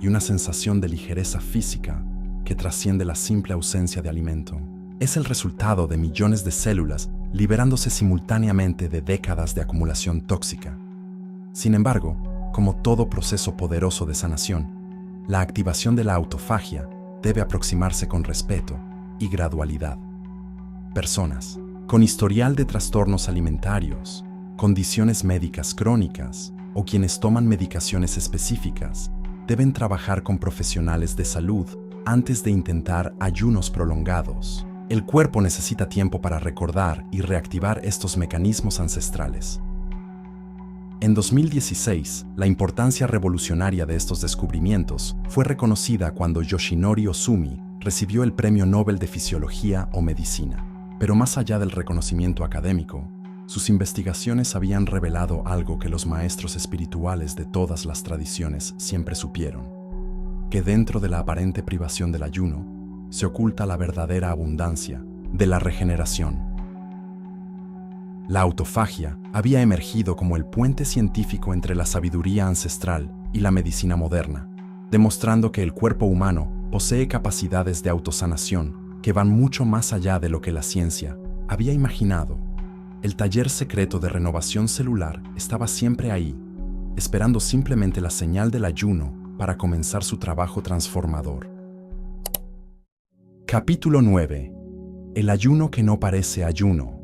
Speaker 2: y una sensación de ligereza física que trasciende la simple ausencia de alimento. Es el resultado de millones de células liberándose simultáneamente de décadas de acumulación tóxica. Sin embargo, como todo proceso poderoso de sanación, la activación de la autofagia debe aproximarse con respeto y gradualidad. Personas con historial de trastornos alimentarios, condiciones médicas crónicas o quienes toman medicaciones específicas deben trabajar con profesionales de salud antes de intentar ayunos prolongados. El cuerpo necesita tiempo para recordar y reactivar estos mecanismos ancestrales. En 2016, la importancia revolucionaria de estos descubrimientos fue reconocida cuando Yoshinori Ohsumi recibió el Premio Nobel de Fisiología o Medicina. Pero más allá del reconocimiento académico, sus investigaciones habían revelado algo que los maestros espirituales de todas las tradiciones siempre supieron: que dentro de la aparente privación del ayuno se oculta la verdadera abundancia de la regeneración. La autofagia había emergido como el puente científico entre la sabiduría ancestral y la medicina moderna, demostrando que el cuerpo humano posee capacidades de autosanación que van mucho más allá de lo que la ciencia había imaginado. El taller secreto de renovación celular estaba siempre ahí, esperando simplemente la señal del ayuno para comenzar su trabajo transformador. Capítulo 9. El ayuno que no parece ayuno.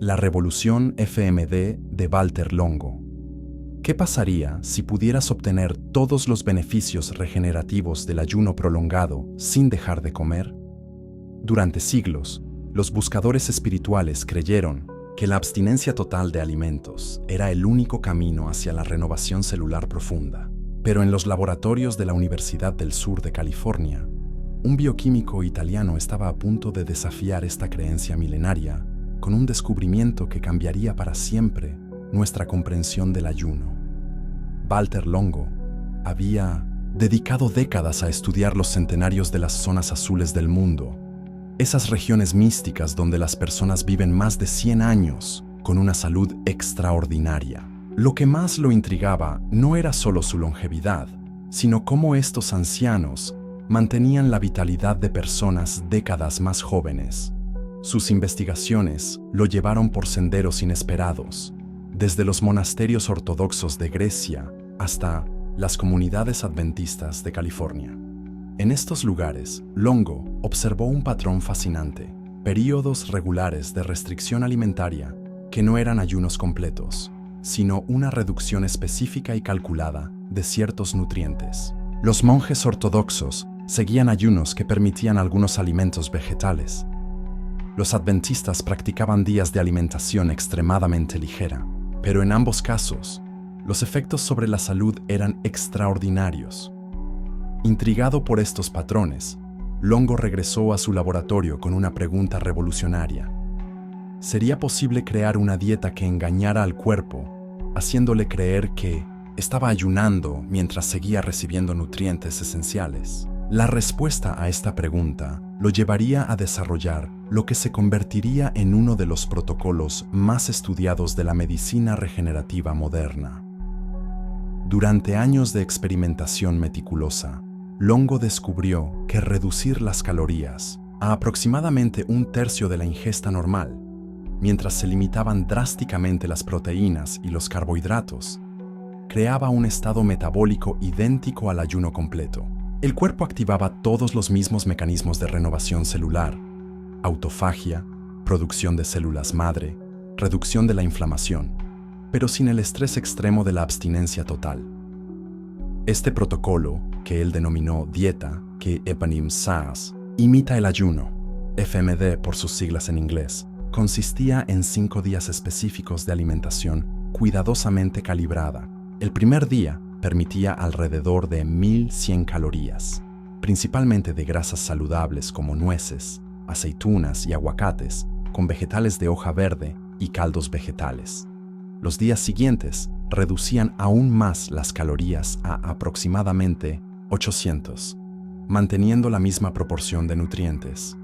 Speaker 2: La revolución FMD de Valter Longo. ¿Qué pasaría si pudieras obtener todos los beneficios regenerativos del ayuno prolongado sin dejar de comer? Durante siglos, los buscadores espirituales creyeron que la abstinencia total de alimentos era el único camino hacia la renovación celular profunda. Pero en los laboratorios de la Universidad del Sur de California, un bioquímico italiano estaba a punto de desafiar esta creencia milenaria con un descubrimiento que cambiaría para siempre nuestra comprensión del ayuno. Valter Longo había dedicado décadas a estudiar los centenarios de las zonas azules del mundo, esas regiones místicas donde las personas viven más de 100 años con una salud extraordinaria. Lo que más lo intrigaba no era solo su longevidad, sino cómo estos ancianos mantenían la vitalidad de personas décadas más jóvenes. Sus investigaciones lo llevaron por senderos inesperados, desde los monasterios ortodoxos de Grecia hasta las comunidades adventistas de California. En estos lugares, Longo observó un patrón fascinante: períodos regulares de restricción alimentaria que no eran ayunos completos, sino una reducción específica y calculada de ciertos nutrientes. Los monjes ortodoxos seguían ayunos que permitían algunos alimentos vegetales. Los adventistas practicaban días de alimentación extremadamente ligera, pero en ambos casos, los efectos sobre la salud eran extraordinarios. Intrigado por estos patrones, Longo regresó a su laboratorio con una pregunta revolucionaria. ¿Sería posible crear una dieta que engañara al cuerpo, haciéndole creer que estaba ayunando mientras seguía recibiendo nutrientes esenciales? La respuesta a esta pregunta lo llevaría a desarrollar lo que se convertiría en uno de los protocolos más estudiados de la medicina regenerativa moderna. Durante años de experimentación meticulosa, Longo descubrió que reducir las calorías a aproximadamente un tercio de la ingesta normal, mientras se limitaban drásticamente las proteínas y los carbohidratos, creaba un estado metabólico idéntico al ayuno completo. El cuerpo activaba todos los mismos mecanismos de renovación celular: autofagia, producción de células madre, reducción de la inflamación, pero sin el estrés extremo de la abstinencia total. Este protocolo, que él denominó dieta, que Epanim Saas, imita el ayuno, FMD por sus siglas en inglés, consistía en 5 días específicos de alimentación cuidadosamente calibrada. El primer día permitía alrededor de 1.100 calorías, principalmente de grasas saludables como nueces, aceitunas y aguacates, con vegetales de hoja verde y caldos vegetales. Los días siguientes reducían aún más las calorías a aproximadamente 800, manteniendo la misma proporción de nutrientes.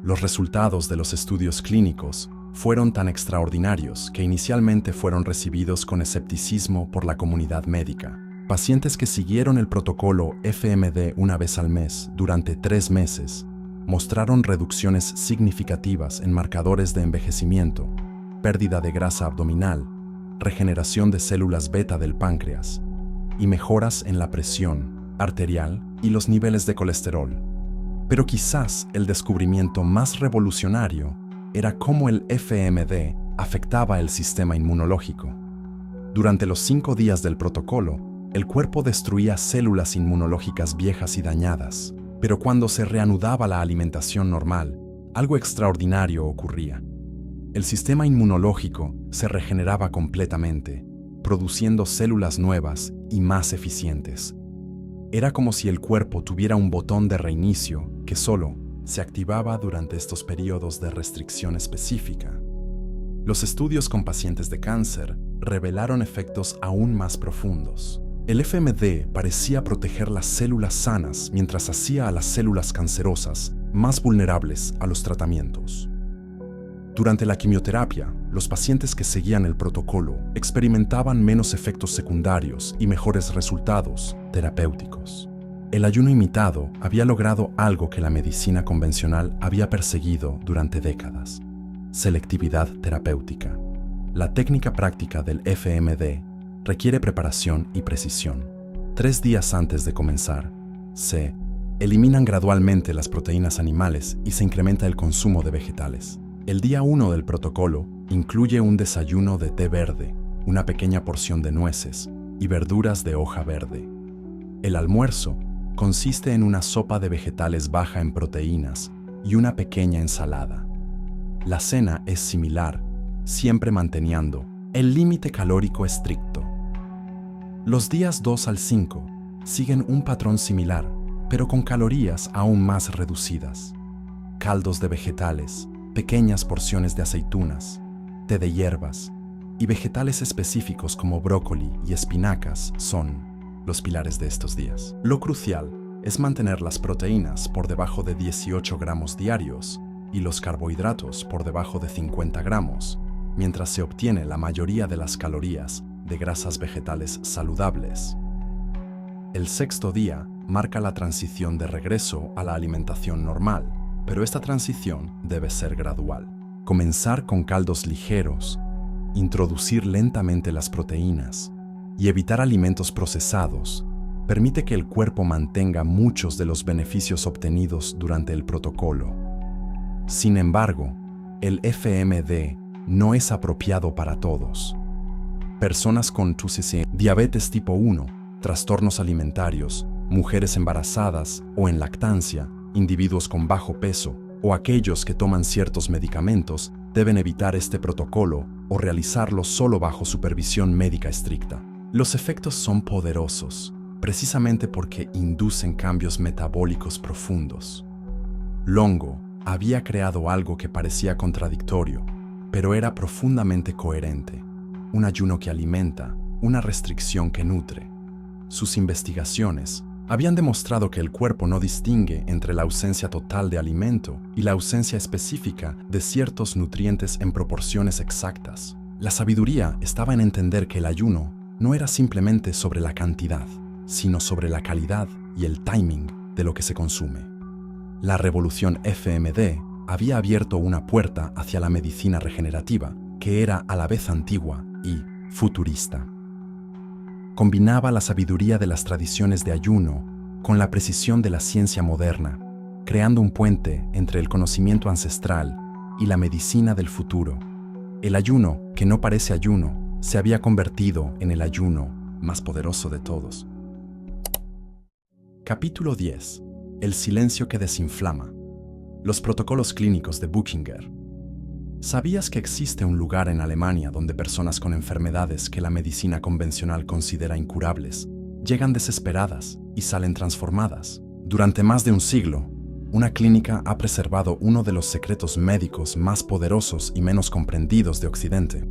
Speaker 2: Los resultados de los estudios clínicos fueron tan extraordinarios que inicialmente fueron recibidos con escepticismo por la comunidad médica. Pacientes que siguieron el protocolo FMD una vez al mes durante 3 meses mostraron reducciones significativas en marcadores de envejecimiento, pérdida de grasa abdominal, regeneración de células beta del páncreas y mejoras en la presión arterial y los niveles de colesterol. Pero quizás el descubrimiento más revolucionario era cómo el FMD afectaba el sistema inmunológico. Durante los 5 días del protocolo, el cuerpo destruía células inmunológicas viejas y dañadas, pero cuando se reanudaba la alimentación normal, algo extraordinario ocurría. El sistema inmunológico se regeneraba completamente, produciendo células nuevas y más eficientes. Era como si el cuerpo tuviera un botón de reinicio que solo se activaba durante estos periodos de restricción específica. Los estudios con pacientes de cáncer revelaron efectos aún más profundos. El FMD parecía proteger las células sanas mientras hacía a las células cancerosas más vulnerables a los tratamientos. Durante la quimioterapia, los pacientes que seguían el protocolo experimentaban menos efectos secundarios y mejores resultados terapéuticos. El ayuno imitado había logrado algo que la medicina convencional había perseguido durante décadas: selectividad terapéutica. La técnica práctica del FMD requiere preparación y precisión. 3 días antes de comenzar, se eliminan gradualmente las proteínas animales y se incrementa el consumo de vegetales. El día 1 del protocolo incluye un desayuno de té verde, una pequeña porción de nueces y verduras de hoja verde. El almuerzo consiste en una sopa de vegetales baja en proteínas y una pequeña ensalada. La cena es similar, siempre manteniendo el límite calórico estricto. Los días 2 al 5 siguen un patrón similar, pero con calorías aún más reducidas. Caldos de vegetales, pequeñas porciones de aceitunas, té de hierbas y vegetales específicos como brócoli y espinacas son los pilares de estos días. Lo crucial es mantener las proteínas por debajo de 18 gramos diarios y los carbohidratos por debajo de 50 gramos, mientras se obtiene la mayoría de las calorías de grasas vegetales saludables. El sexto día marca la transición de regreso a la alimentación normal, pero esta transición debe ser gradual. Comenzar con caldos ligeros, introducir lentamente las proteínas y evitar alimentos procesados permite que el cuerpo mantenga muchos de los beneficios obtenidos durante el protocolo. Sin embargo, el FMD no es apropiado para todos. Personas con TUCC, diabetes tipo 1, trastornos alimentarios, mujeres embarazadas o en lactancia, individuos con bajo peso o aquellos que toman ciertos medicamentos deben evitar este protocolo o realizarlo solo bajo supervisión médica estricta. Los efectos son poderosos, precisamente porque inducen cambios metabólicos profundos. Longo había creado algo que parecía contradictorio, pero era profundamente coherente. Un ayuno que alimenta, una restricción que nutre. Sus investigaciones habían demostrado que el cuerpo no distingue entre la ausencia total de alimento y la ausencia específica de ciertos nutrientes en proporciones exactas. La sabiduría estaba en entender que el ayuno no era simplemente sobre la cantidad, sino sobre la calidad y el timing de lo que se consume. La revolución FMD había abierto una puerta hacia la medicina regenerativa, que era a la vez antigua y futurista. Combinaba la sabiduría de las tradiciones de ayuno con la precisión de la ciencia moderna, creando un puente entre el conocimiento ancestral y la medicina del futuro. El ayuno, que no parece ayuno, se había convertido en el ayuno más poderoso de todos. Capítulo 10. El silencio que desinflama. Los protocolos clínicos de Buchinger. ¿Sabías que existe un lugar en Alemania donde personas con enfermedades que la medicina convencional considera incurables llegan desesperadas y salen transformadas? Durante más de un siglo, una clínica ha preservado uno de los secretos médicos más poderosos y menos comprendidos de Occidente.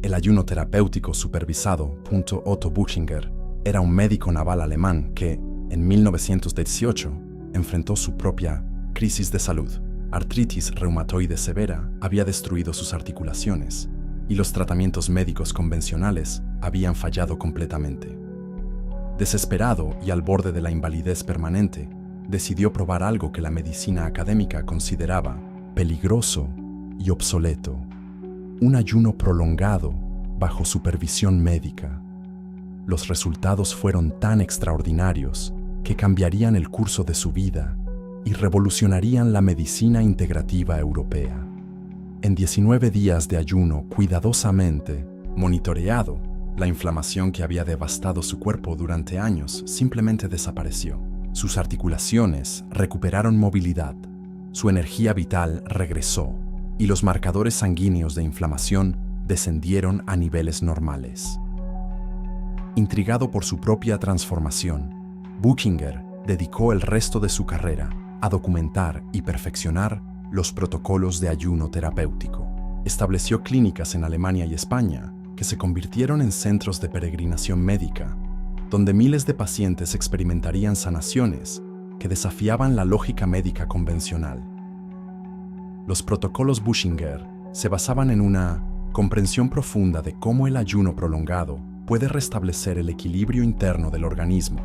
Speaker 2: El ayuno terapéutico supervisado. Otto Buchinger era un médico naval alemán que, en 1918, enfrentó su propia crisis de salud. Artritis reumatoide severa había destruido sus articulaciones y los tratamientos médicos convencionales habían fallado completamente. Desesperado y al borde de la invalidez permanente, decidió probar algo que la medicina académica consideraba peligroso y obsoleto: un ayuno prolongado bajo supervisión médica. Los resultados fueron tan extraordinarios que cambiarían el curso de su vida y revolucionarían la medicina integrativa europea. En 19 días de ayuno cuidadosamente monitoreado, la inflamación que había devastado su cuerpo durante años simplemente desapareció. Sus articulaciones recuperaron movilidad, su energía vital regresó y los marcadores sanguíneos de inflamación descendieron a niveles normales. Intrigado por su propia transformación, Buchinger dedicó el resto de su carrera a documentar y perfeccionar los protocolos de ayuno terapéutico. Estableció clínicas en Alemania y España que se convirtieron en centros de peregrinación médica, donde miles de pacientes experimentarían sanaciones que desafiaban la lógica médica convencional. Los protocolos Buchinger se basaban en una comprensión profunda de cómo el ayuno prolongado puede restablecer el equilibrio interno del organismo.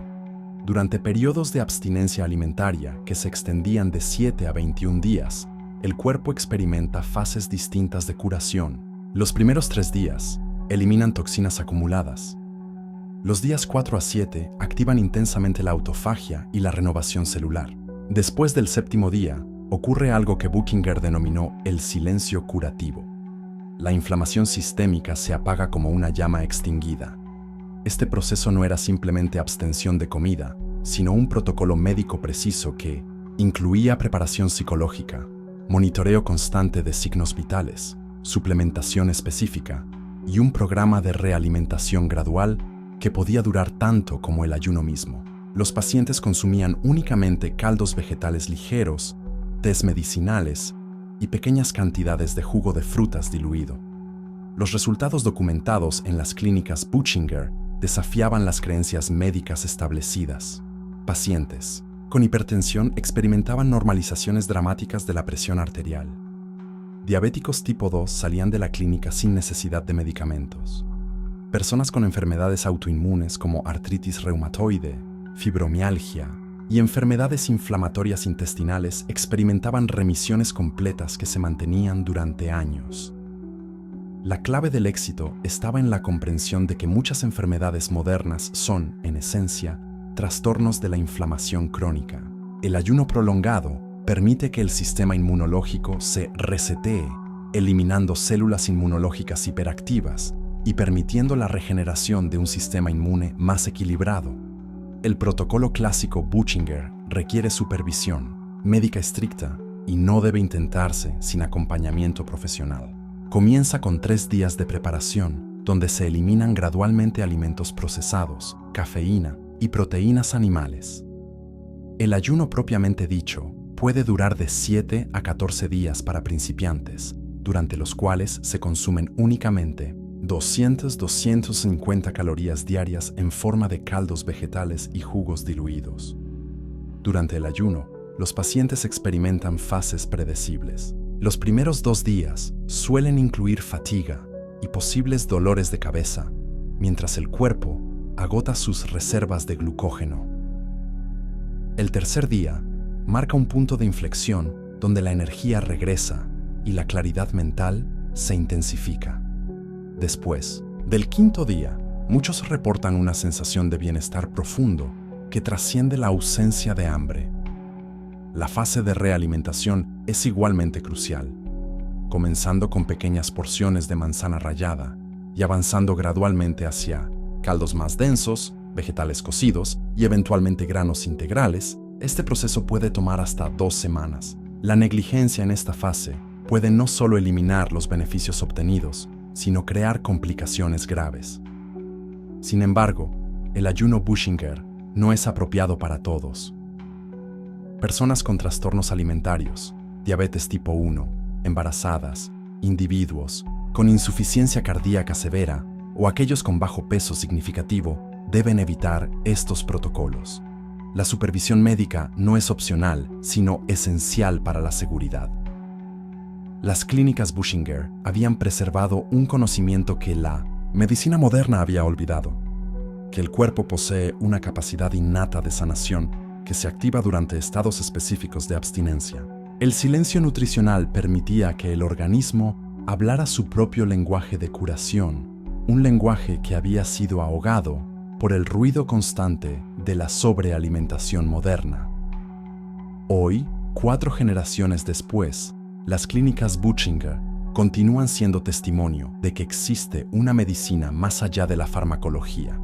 Speaker 2: Durante periodos de abstinencia alimentaria que se extendían de 7 a 21 días, el cuerpo experimenta fases distintas de curación. Los primeros 3 días eliminan toxinas acumuladas. Los días 4 a 7 activan intensamente la autofagia y la renovación celular. Después del 7º día, ocurre algo que Buchinger denominó el silencio curativo. La inflamación sistémica se apaga como una llama extinguida. Este proceso no era simplemente abstención de comida, sino un protocolo médico preciso que incluía preparación psicológica, monitoreo constante de signos vitales, suplementación específica y un programa de realimentación gradual que podía durar tanto como el ayuno mismo. Los pacientes consumían únicamente caldos vegetales ligeros, tés medicinales y pequeñas cantidades de jugo de frutas diluido. Los resultados documentados en las clínicas Buchinger desafiaban las creencias médicas establecidas. Pacientes con hipertensión experimentaban normalizaciones dramáticas de la presión arterial. Diabéticos tipo 2 salían de la clínica sin necesidad de medicamentos. Personas con enfermedades autoinmunes como artritis reumatoide, fibromialgia y enfermedades inflamatorias intestinales experimentaban remisiones completas que se mantenían durante años. La clave del éxito estaba en la comprensión de que muchas enfermedades modernas son, en esencia, trastornos de la inflamación crónica. El ayuno prolongado permite que el sistema inmunológico se resetee, eliminando células inmunológicas hiperactivas y permitiendo la regeneración de un sistema inmune más equilibrado. El protocolo clásico Buchinger requiere supervisión médica estricta y no debe intentarse sin acompañamiento profesional. Comienza con 3 días de preparación, donde se eliminan gradualmente alimentos procesados, cafeína y proteínas animales. El ayuno propiamente dicho puede durar de 7 a 14 días para principiantes, durante los cuales se consumen únicamente 200-250 calorías diarias en forma de caldos vegetales y jugos diluidos. Durante el ayuno, los pacientes experimentan fases predecibles. Los primeros 2 días suelen incluir fatiga y posibles dolores de cabeza, mientras el cuerpo agota sus reservas de glucógeno. El tercer día marca un punto de inflexión donde la energía regresa y la claridad mental se intensifica. Después del 5.º día, muchos reportan una sensación de bienestar profundo que trasciende la ausencia de hambre. La fase de realimentación es igualmente crucial, comenzando con pequeñas porciones de manzana rallada y avanzando gradualmente hacia caldos más densos, vegetales cocidos y eventualmente granos integrales. Este proceso puede tomar hasta 2 semanas. La negligencia en esta fase puede no solo eliminar los beneficios obtenidos, sino crear complicaciones graves. Sin embargo, el ayuno Buchinger no es apropiado para todos. Personas con trastornos alimentarios, diabetes tipo 1, embarazadas, individuos con insuficiencia cardíaca severa o aquellos con bajo peso significativo deben evitar estos protocolos. La supervisión médica no es opcional, sino esencial para la seguridad. Las clínicas Buchinger habían preservado un conocimiento que la medicina moderna había olvidado, que el cuerpo posee una capacidad innata de sanación que se activa durante estados específicos de abstinencia. El silencio nutricional permitía que el organismo hablara su propio lenguaje de curación, un lenguaje que había sido ahogado por el ruido constante de la sobrealimentación moderna. Hoy, 4 generaciones después, las clínicas Buchinger continúan siendo testimonio de que existe una medicina más allá de la farmacología.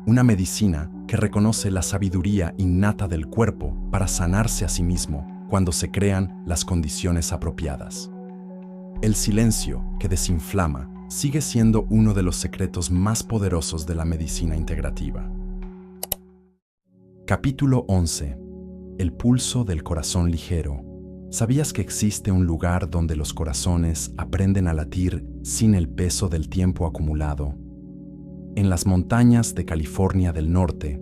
Speaker 2: Una medicina que reconoce la sabiduría innata del cuerpo para sanarse a sí mismo cuando se crean las condiciones apropiadas. El silencio que desinflama sigue siendo uno de los secretos más poderosos de la medicina integrativa. Capítulo 11. El pulso del corazón ligero. ¿Sabías que existe un lugar donde los corazones aprenden a latir sin el peso del tiempo acumulado? En las montañas de California del Norte,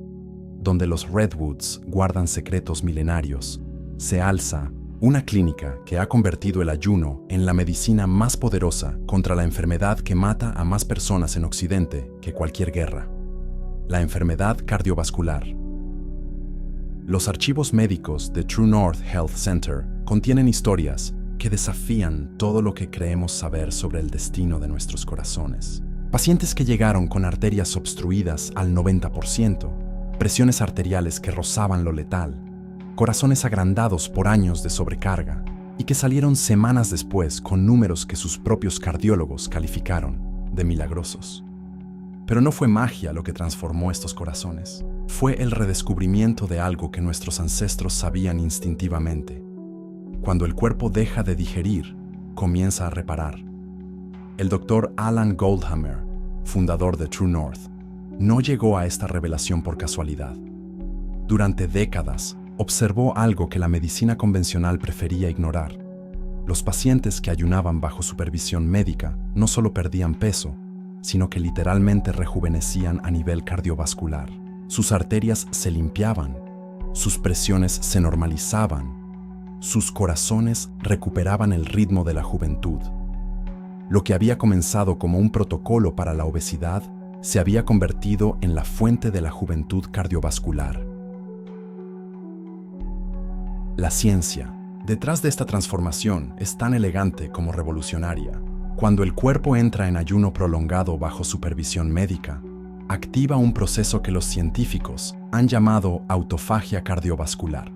Speaker 2: donde los Redwoods guardan secretos milenarios, se alza una clínica que ha convertido el ayuno en la medicina más poderosa contra la enfermedad que mata a más personas en Occidente que cualquier guerra: la enfermedad cardiovascular. Los archivos médicos de True North Health Center contienen historias que desafían todo lo que creemos saber sobre el destino de nuestros corazones. Pacientes que llegaron con arterias obstruidas al 90%, presiones arteriales que rozaban lo letal, corazones agrandados por años de sobrecarga y que salieron semanas después con números que sus propios cardiólogos calificaron de milagrosos. Pero no fue magia lo que transformó estos corazones. Fue el redescubrimiento de algo que nuestros ancestros sabían instintivamente. Cuando el cuerpo deja de digerir, comienza a reparar. El doctor Alan Goldhammer, fundador de True North, no llegó a esta revelación por casualidad. Durante décadas, observó algo que la medicina convencional prefería ignorar. Los pacientes que ayunaban bajo supervisión médica no solo perdían peso, sino que literalmente rejuvenecían a nivel cardiovascular. Sus arterias se limpiaban, sus presiones se normalizaban, sus corazones recuperaban el ritmo de la juventud. Lo que había comenzado como un protocolo para la obesidad se había convertido en la fuente de la juventud cardiovascular. La ciencia, detrás de esta transformación, es tan elegante como revolucionaria. Cuando el cuerpo entra en ayuno prolongado bajo supervisión médica, activa un proceso que los científicos han llamado autofagia cardiovascular.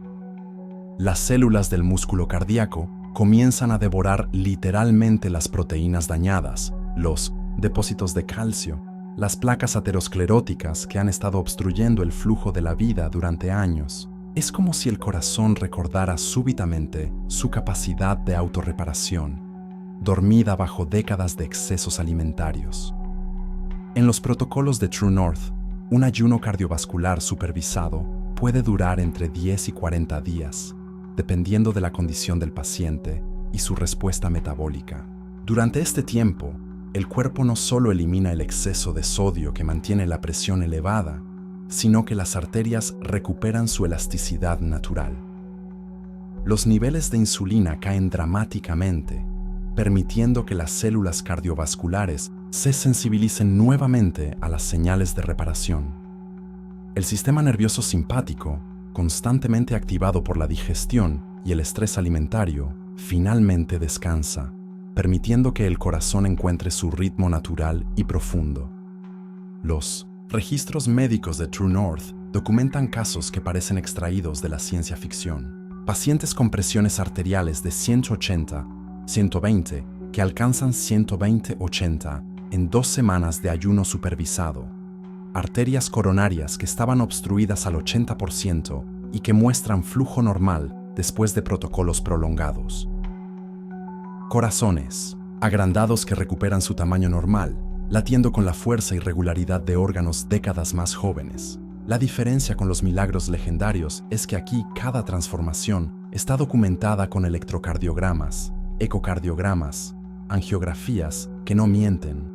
Speaker 2: Las células del músculo cardíaco comienzan a devorar literalmente las proteínas dañadas, los depósitos de calcio, las placas ateroscleróticas que han estado obstruyendo el flujo de la vida durante años. Es como si el corazón recordara súbitamente su capacidad de autorreparación, dormida bajo décadas de excesos alimentarios. En los protocolos de True North, un ayuno cardiovascular supervisado puede durar entre 10 y 40 días, dependiendo de la condición del paciente y su respuesta metabólica. Durante este tiempo, el cuerpo no solo elimina el exceso de sodio que mantiene la presión elevada, sino que las arterias recuperan su elasticidad natural. Los niveles de insulina caen dramáticamente, permitiendo que las células cardiovasculares se sensibilicen nuevamente a las señales de reparación. El sistema nervioso simpático, constantemente activado por la digestión y el estrés alimentario, finalmente descansa, permitiendo que el corazón encuentre su ritmo natural y profundo. Los registros médicos de True North documentan casos que parecen extraídos de la ciencia ficción. Pacientes con presiones arteriales de 180, 120, que alcanzan 120-80 en 2 semanas de ayuno supervisado. Arterias coronarias que estaban obstruidas al 80% y que muestran flujo normal después de protocolos prolongados. Corazones agrandados que recuperan su tamaño normal, latiendo con la fuerza y regularidad de órganos décadas más jóvenes. La diferencia con los milagros legendarios es que aquí cada transformación está documentada con electrocardiogramas, ecocardiogramas, angiografías que no mienten.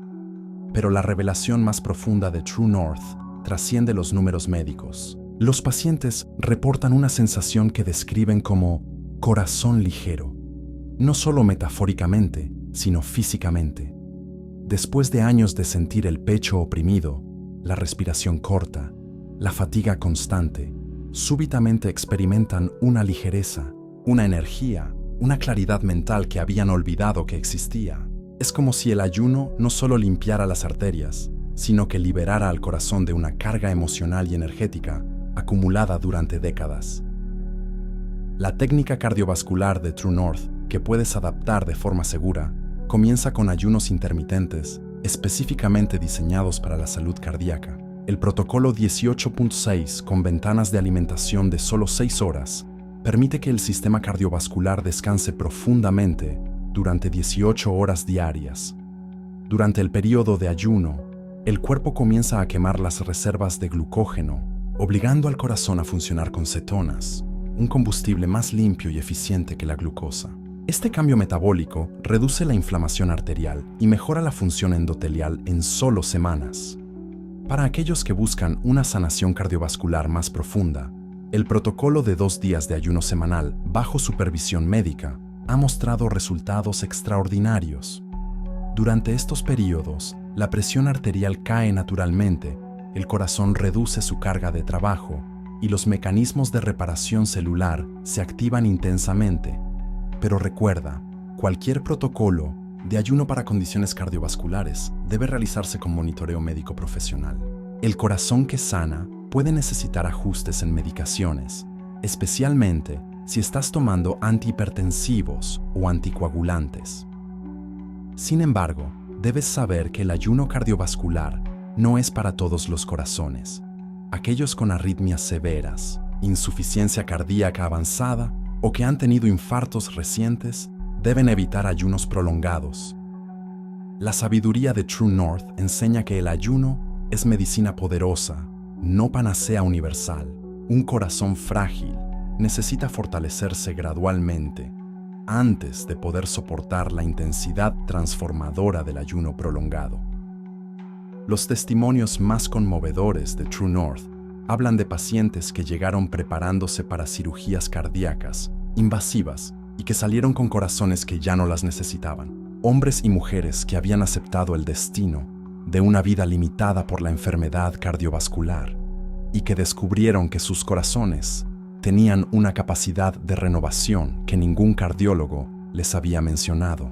Speaker 2: Pero la revelación más profunda de True North trasciende los números médicos. Los pacientes reportan una sensación que describen como corazón ligero, no solo metafóricamente, sino físicamente. Después de años de sentir el pecho oprimido, la respiración corta, la fatiga constante, súbitamente experimentan una ligereza, una energía, una claridad mental que habían olvidado que existía. Es como si el ayuno no solo limpiara las arterias, sino que liberara al corazón de una carga emocional y energética acumulada durante décadas. La técnica cardiovascular de True North, que puedes adaptar de forma segura, comienza con ayunos intermitentes, específicamente diseñados para la salud cardíaca. El protocolo 18.6, con ventanas de alimentación de solo 6 horas, permite que el sistema cardiovascular descanse profundamente durante 18 horas diarias. Durante el periodo de ayuno, el cuerpo comienza a quemar las reservas de glucógeno, obligando al corazón a funcionar con cetonas, un combustible más limpio y eficiente que la glucosa. Este cambio metabólico reduce la inflamación arterial y mejora la función endotelial en solo semanas. Para aquellos que buscan una sanación cardiovascular más profunda, el protocolo de 2 días de ayuno semanal bajo supervisión médica ha mostrado resultados extraordinarios. Durante estos periodos, la presión arterial cae naturalmente, el corazón reduce su carga de trabajo y los mecanismos de reparación celular se activan intensamente. Pero recuerda, cualquier protocolo de ayuno para condiciones cardiovasculares debe realizarse con monitoreo médico profesional. El corazón que sana puede necesitar ajustes en medicaciones, especialmente si estás tomando antihipertensivos o anticoagulantes. Sin embargo, debes saber que el ayuno cardiovascular no es para todos los corazones. Aquellos con arritmias severas, insuficiencia cardíaca avanzada o que han tenido infartos recientes deben evitar ayunos prolongados. La sabiduría de True North enseña que el ayuno es medicina poderosa, no panacea universal. Un corazón frágil necesita fortalecerse gradualmente antes de poder soportar la intensidad transformadora del ayuno prolongado. Los testimonios más conmovedores de True North hablan de pacientes que llegaron preparándose para cirugías cardíacas, invasivas, y que salieron con corazones que ya no las necesitaban. Hombres y mujeres que habían aceptado el destino de una vida limitada por la enfermedad cardiovascular y que descubrieron que sus corazones tenían una capacidad de renovación que ningún cardiólogo les había mencionado.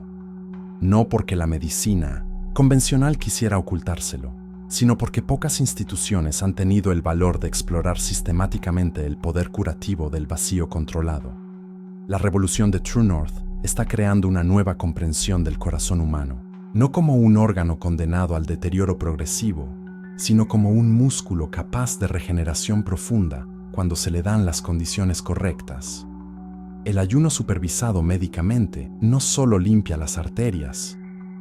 Speaker 2: No porque la medicina convencional quisiera ocultárselo, sino porque pocas instituciones han tenido el valor de explorar sistemáticamente el poder curativo del vacío controlado. La revolución de True North está creando una nueva comprensión del corazón humano, no como un órgano condenado al deterioro progresivo, sino como un músculo capaz de regeneración profunda cuando se le dan las condiciones correctas. El ayuno supervisado médicamente no solo limpia las arterias,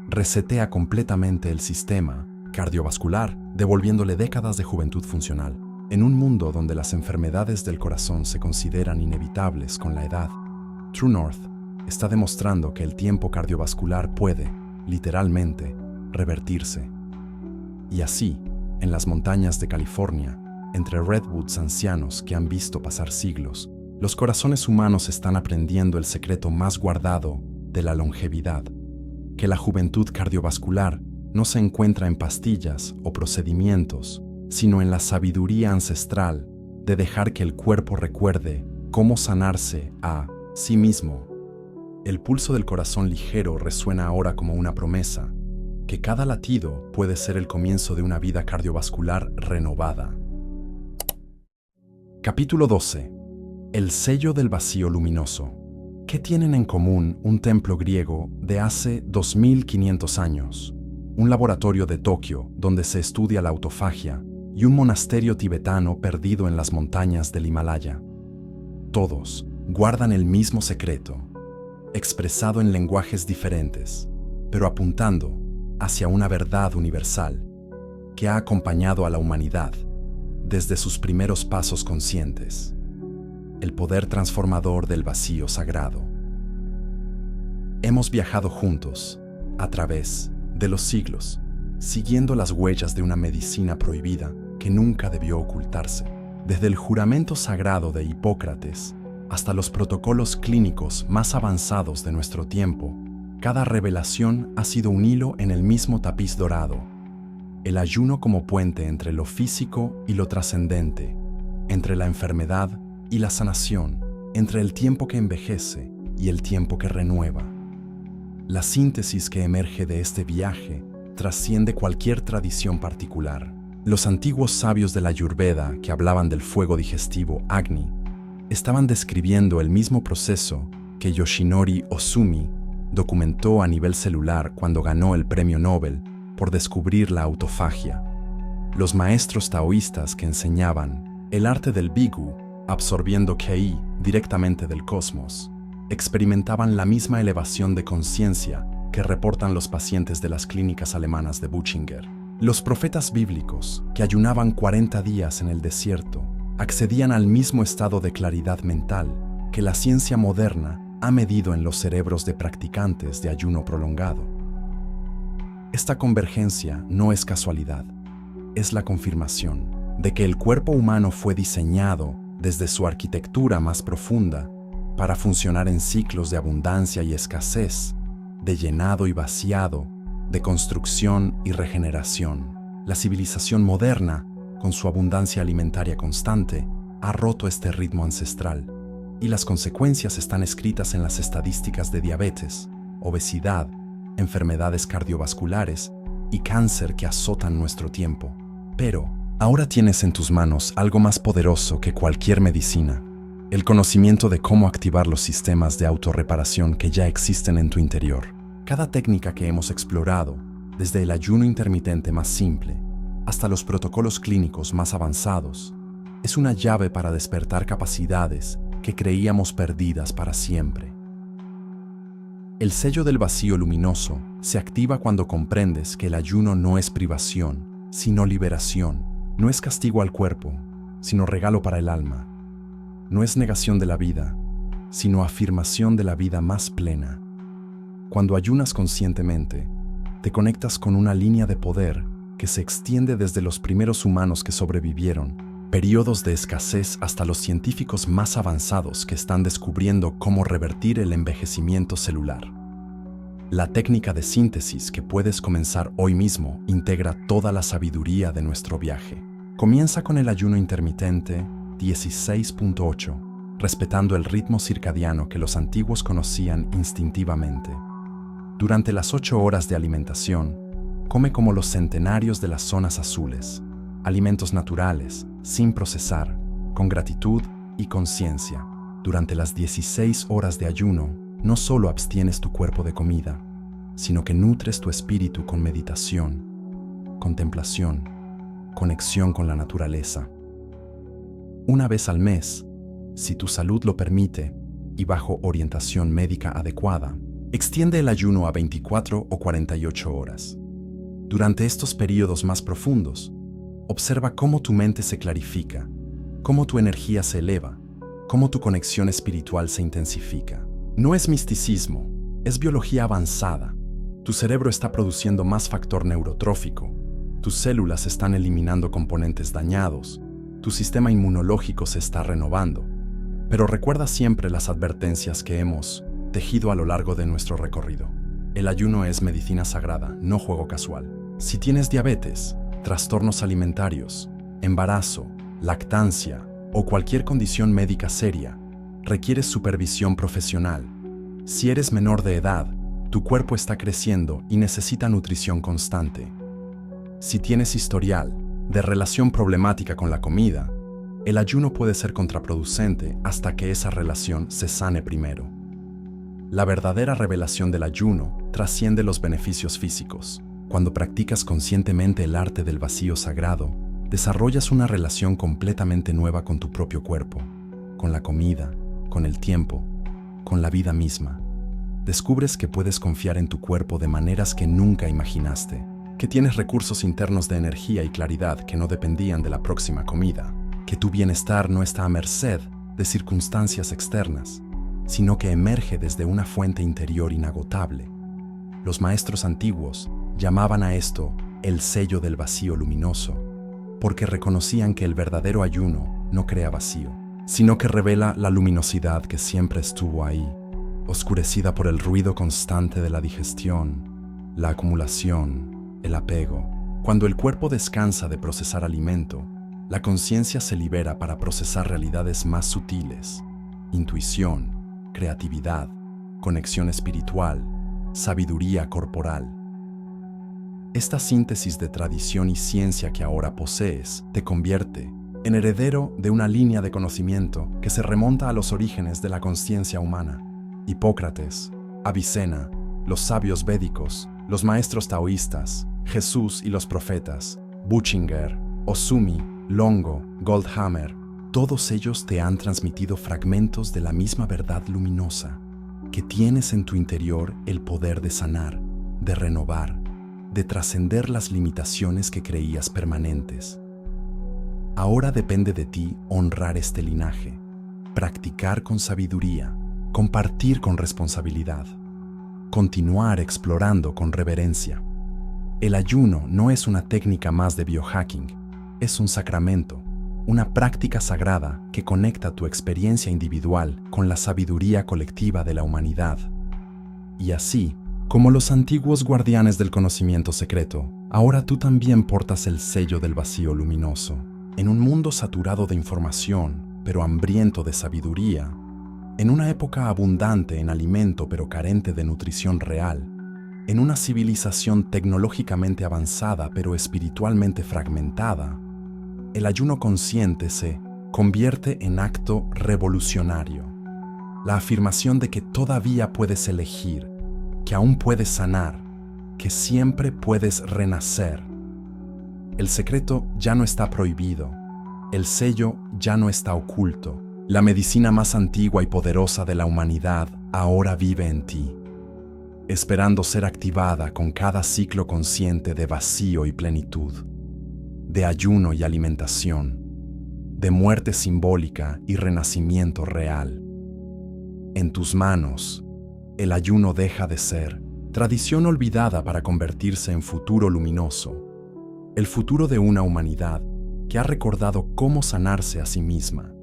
Speaker 2: resetea completamente el sistema cardiovascular, devolviéndole décadas de juventud funcional. En un mundo donde las enfermedades del corazón se consideran inevitables con la edad, True North está demostrando que el tiempo cardiovascular puede, literalmente, revertirse. Y así, en las montañas de California, entre redwoods ancianos que han visto pasar siglos, los corazones humanos están aprendiendo el secreto más guardado de la longevidad, que la juventud cardiovascular no se encuentra en pastillas o procedimientos, sino en la sabiduría ancestral de dejar que el cuerpo recuerde cómo sanarse a sí mismo. El pulso del corazón ligero resuena ahora como una promesa, que cada latido puede ser el comienzo de una vida cardiovascular renovada. Capítulo 12. El sello del vacío luminoso. ¿Qué tienen en común un templo griego de hace 2500 años, un laboratorio de Tokio donde se estudia la autofagia y un monasterio tibetano perdido en las montañas del Himalaya? Todos guardan el mismo secreto, expresado en lenguajes diferentes, pero apuntando hacia una verdad universal que ha acompañado a la humanidad desde sus primeros pasos conscientes: el poder transformador del vacío sagrado. Hemos viajado juntos a través de los siglos, siguiendo las huellas de una medicina prohibida que nunca debió ocultarse. Desde el juramento sagrado de Hipócrates hasta los protocolos clínicos más avanzados de nuestro tiempo, cada revelación ha sido un hilo en el mismo tapiz dorado. El ayuno como puente entre lo físico y lo trascendente, entre la enfermedad y la sanación, entre el tiempo que envejece y el tiempo que renueva. La síntesis que emerge de este viaje trasciende cualquier tradición particular. Los antiguos sabios de la Ayurveda, que hablaban del fuego digestivo Agni, estaban describiendo el mismo proceso que Yoshinori Ohsumi documentó a nivel celular cuando ganó el premio Nobel por descubrir la autofagia. Los maestros taoístas que enseñaban el arte del Bigu, absorbiendo Qi directamente del cosmos, experimentaban la misma elevación de conciencia que reportan los pacientes de las clínicas alemanas de Buchinger. Los profetas bíblicos, que ayunaban 40 días en el desierto, accedían al mismo estado de claridad mental que la ciencia moderna ha medido en los cerebros de practicantes de ayuno prolongado. Esta convergencia no es casualidad, es la confirmación de que el cuerpo humano fue diseñado desde su arquitectura más profunda para funcionar en ciclos de abundancia y escasez, de llenado y vaciado, de construcción y regeneración. La civilización moderna, con su abundancia alimentaria constante, ha roto este ritmo ancestral, y las consecuencias están escritas en las estadísticas de diabetes, obesidad, enfermedades cardiovasculares y cáncer que azotan nuestro tiempo. Pero ahora tienes en tus manos algo más poderoso que cualquier medicina: el conocimiento de cómo activar los sistemas de autorreparación que ya existen en tu interior. Cada técnica que hemos explorado, desde el ayuno intermitente más simple hasta los protocolos clínicos más avanzados, es una llave para despertar capacidades que creíamos perdidas para siempre. El sello del vacío luminoso se activa cuando comprendes que el ayuno no es privación, sino liberación. No es castigo al cuerpo, sino regalo para el alma. No es negación de la vida, sino afirmación de la vida más plena. Cuando ayunas conscientemente, te conectas con una línea de poder que se extiende desde los primeros humanos que sobrevivieron, periodos de escasez hasta los científicos más avanzados que están descubriendo cómo revertir el envejecimiento celular. La técnica de síntesis que puedes comenzar hoy mismo integra toda la sabiduría de nuestro viaje. Comienza con el ayuno intermitente 16.8, respetando el ritmo circadiano que los antiguos conocían instintivamente. Durante las 8 horas de alimentación, come como los centenarios de las zonas azules, alimentos naturales, sin procesar, con gratitud y conciencia. Durante las 16 horas de ayuno, no solo abstienes tu cuerpo de comida, sino que nutres tu espíritu con meditación, contemplación, conexión con la naturaleza. Una vez al mes, si tu salud lo permite y bajo orientación médica adecuada, extiende el ayuno a 24 o 48 horas. Durante estos periodos más profundos, observa cómo tu mente se clarifica, cómo tu energía se eleva, cómo tu conexión espiritual se intensifica. No es misticismo, es biología avanzada. Tu cerebro está produciendo más factor neurotrófico, tus células están eliminando componentes dañados, tu sistema inmunológico se está renovando. Pero recuerda siempre las advertencias que hemos tejido a lo largo de nuestro recorrido. El ayuno es medicina sagrada, no juego casual. Si tienes diabetes, trastornos alimentarios, embarazo, lactancia o cualquier condición médica seria, requieres supervisión profesional. Si eres menor de edad, tu cuerpo está creciendo y necesita nutrición constante. Si tienes historial de relación problemática con la comida, el ayuno puede ser contraproducente hasta que esa relación se sane primero. La verdadera revelación del ayuno trasciende los beneficios físicos. Cuando practicas conscientemente el arte del vacío sagrado, desarrollas una relación completamente nueva con tu propio cuerpo, con la comida, con el tiempo, con la vida misma. Descubres que puedes confiar en tu cuerpo de maneras que nunca imaginaste, que tienes recursos internos de energía y claridad que no dependían de la próxima comida, que tu bienestar no está a merced de circunstancias externas, sino que emerge desde una fuente interior inagotable. Los maestros antiguos llamaban a esto el sello del vacío luminoso, porque reconocían que el verdadero ayuno no crea vacío, sino que revela la luminosidad que siempre estuvo ahí, oscurecida por el ruido constante de la digestión, la acumulación, el apego. Cuando el cuerpo descansa de procesar alimento, la conciencia se libera para procesar realidades más sutiles, intuición, creatividad, conexión espiritual, sabiduría corporal. Esta síntesis de tradición y ciencia que ahora posees te convierte en heredero de una línea de conocimiento que se remonta a los orígenes de la conciencia humana. Hipócrates, Avicena, los sabios védicos, los maestros taoístas, Jesús y los profetas, Buchinger, Osumi, Longo, Goldhammer, todos ellos te han transmitido fragmentos de la misma verdad luminosa, que tienes en tu interior el poder de sanar, de renovar, de trascender las limitaciones que creías permanentes. Ahora depende de ti honrar este linaje, practicar con sabiduría, compartir con responsabilidad, continuar explorando con reverencia. El ayuno no es una técnica más de biohacking, es un sacramento, una práctica sagrada que conecta tu experiencia individual con la sabiduría colectiva de la humanidad. Y así, como los antiguos guardianes del conocimiento secreto, ahora tú también portas el sello del vacío luminoso. En un mundo saturado de información, pero hambriento de sabiduría, en una época abundante en alimento pero carente de nutrición real, en una civilización tecnológicamente avanzada pero espiritualmente fragmentada, el ayuno consciente se convierte en acto revolucionario. La afirmación de que todavía puedes elegir, que aún puedes sanar, que siempre puedes renacer. El secreto ya no está prohibido, el sello ya no está oculto. La medicina más antigua y poderosa de la humanidad ahora vive en ti, esperando ser activada con cada ciclo consciente de vacío y plenitud, de ayuno y alimentación, de muerte simbólica y renacimiento real. En tus manos, el ayuno deja de ser tradición olvidada para convertirse en futuro luminoso, el futuro de una humanidad que ha recordado cómo sanarse a sí misma.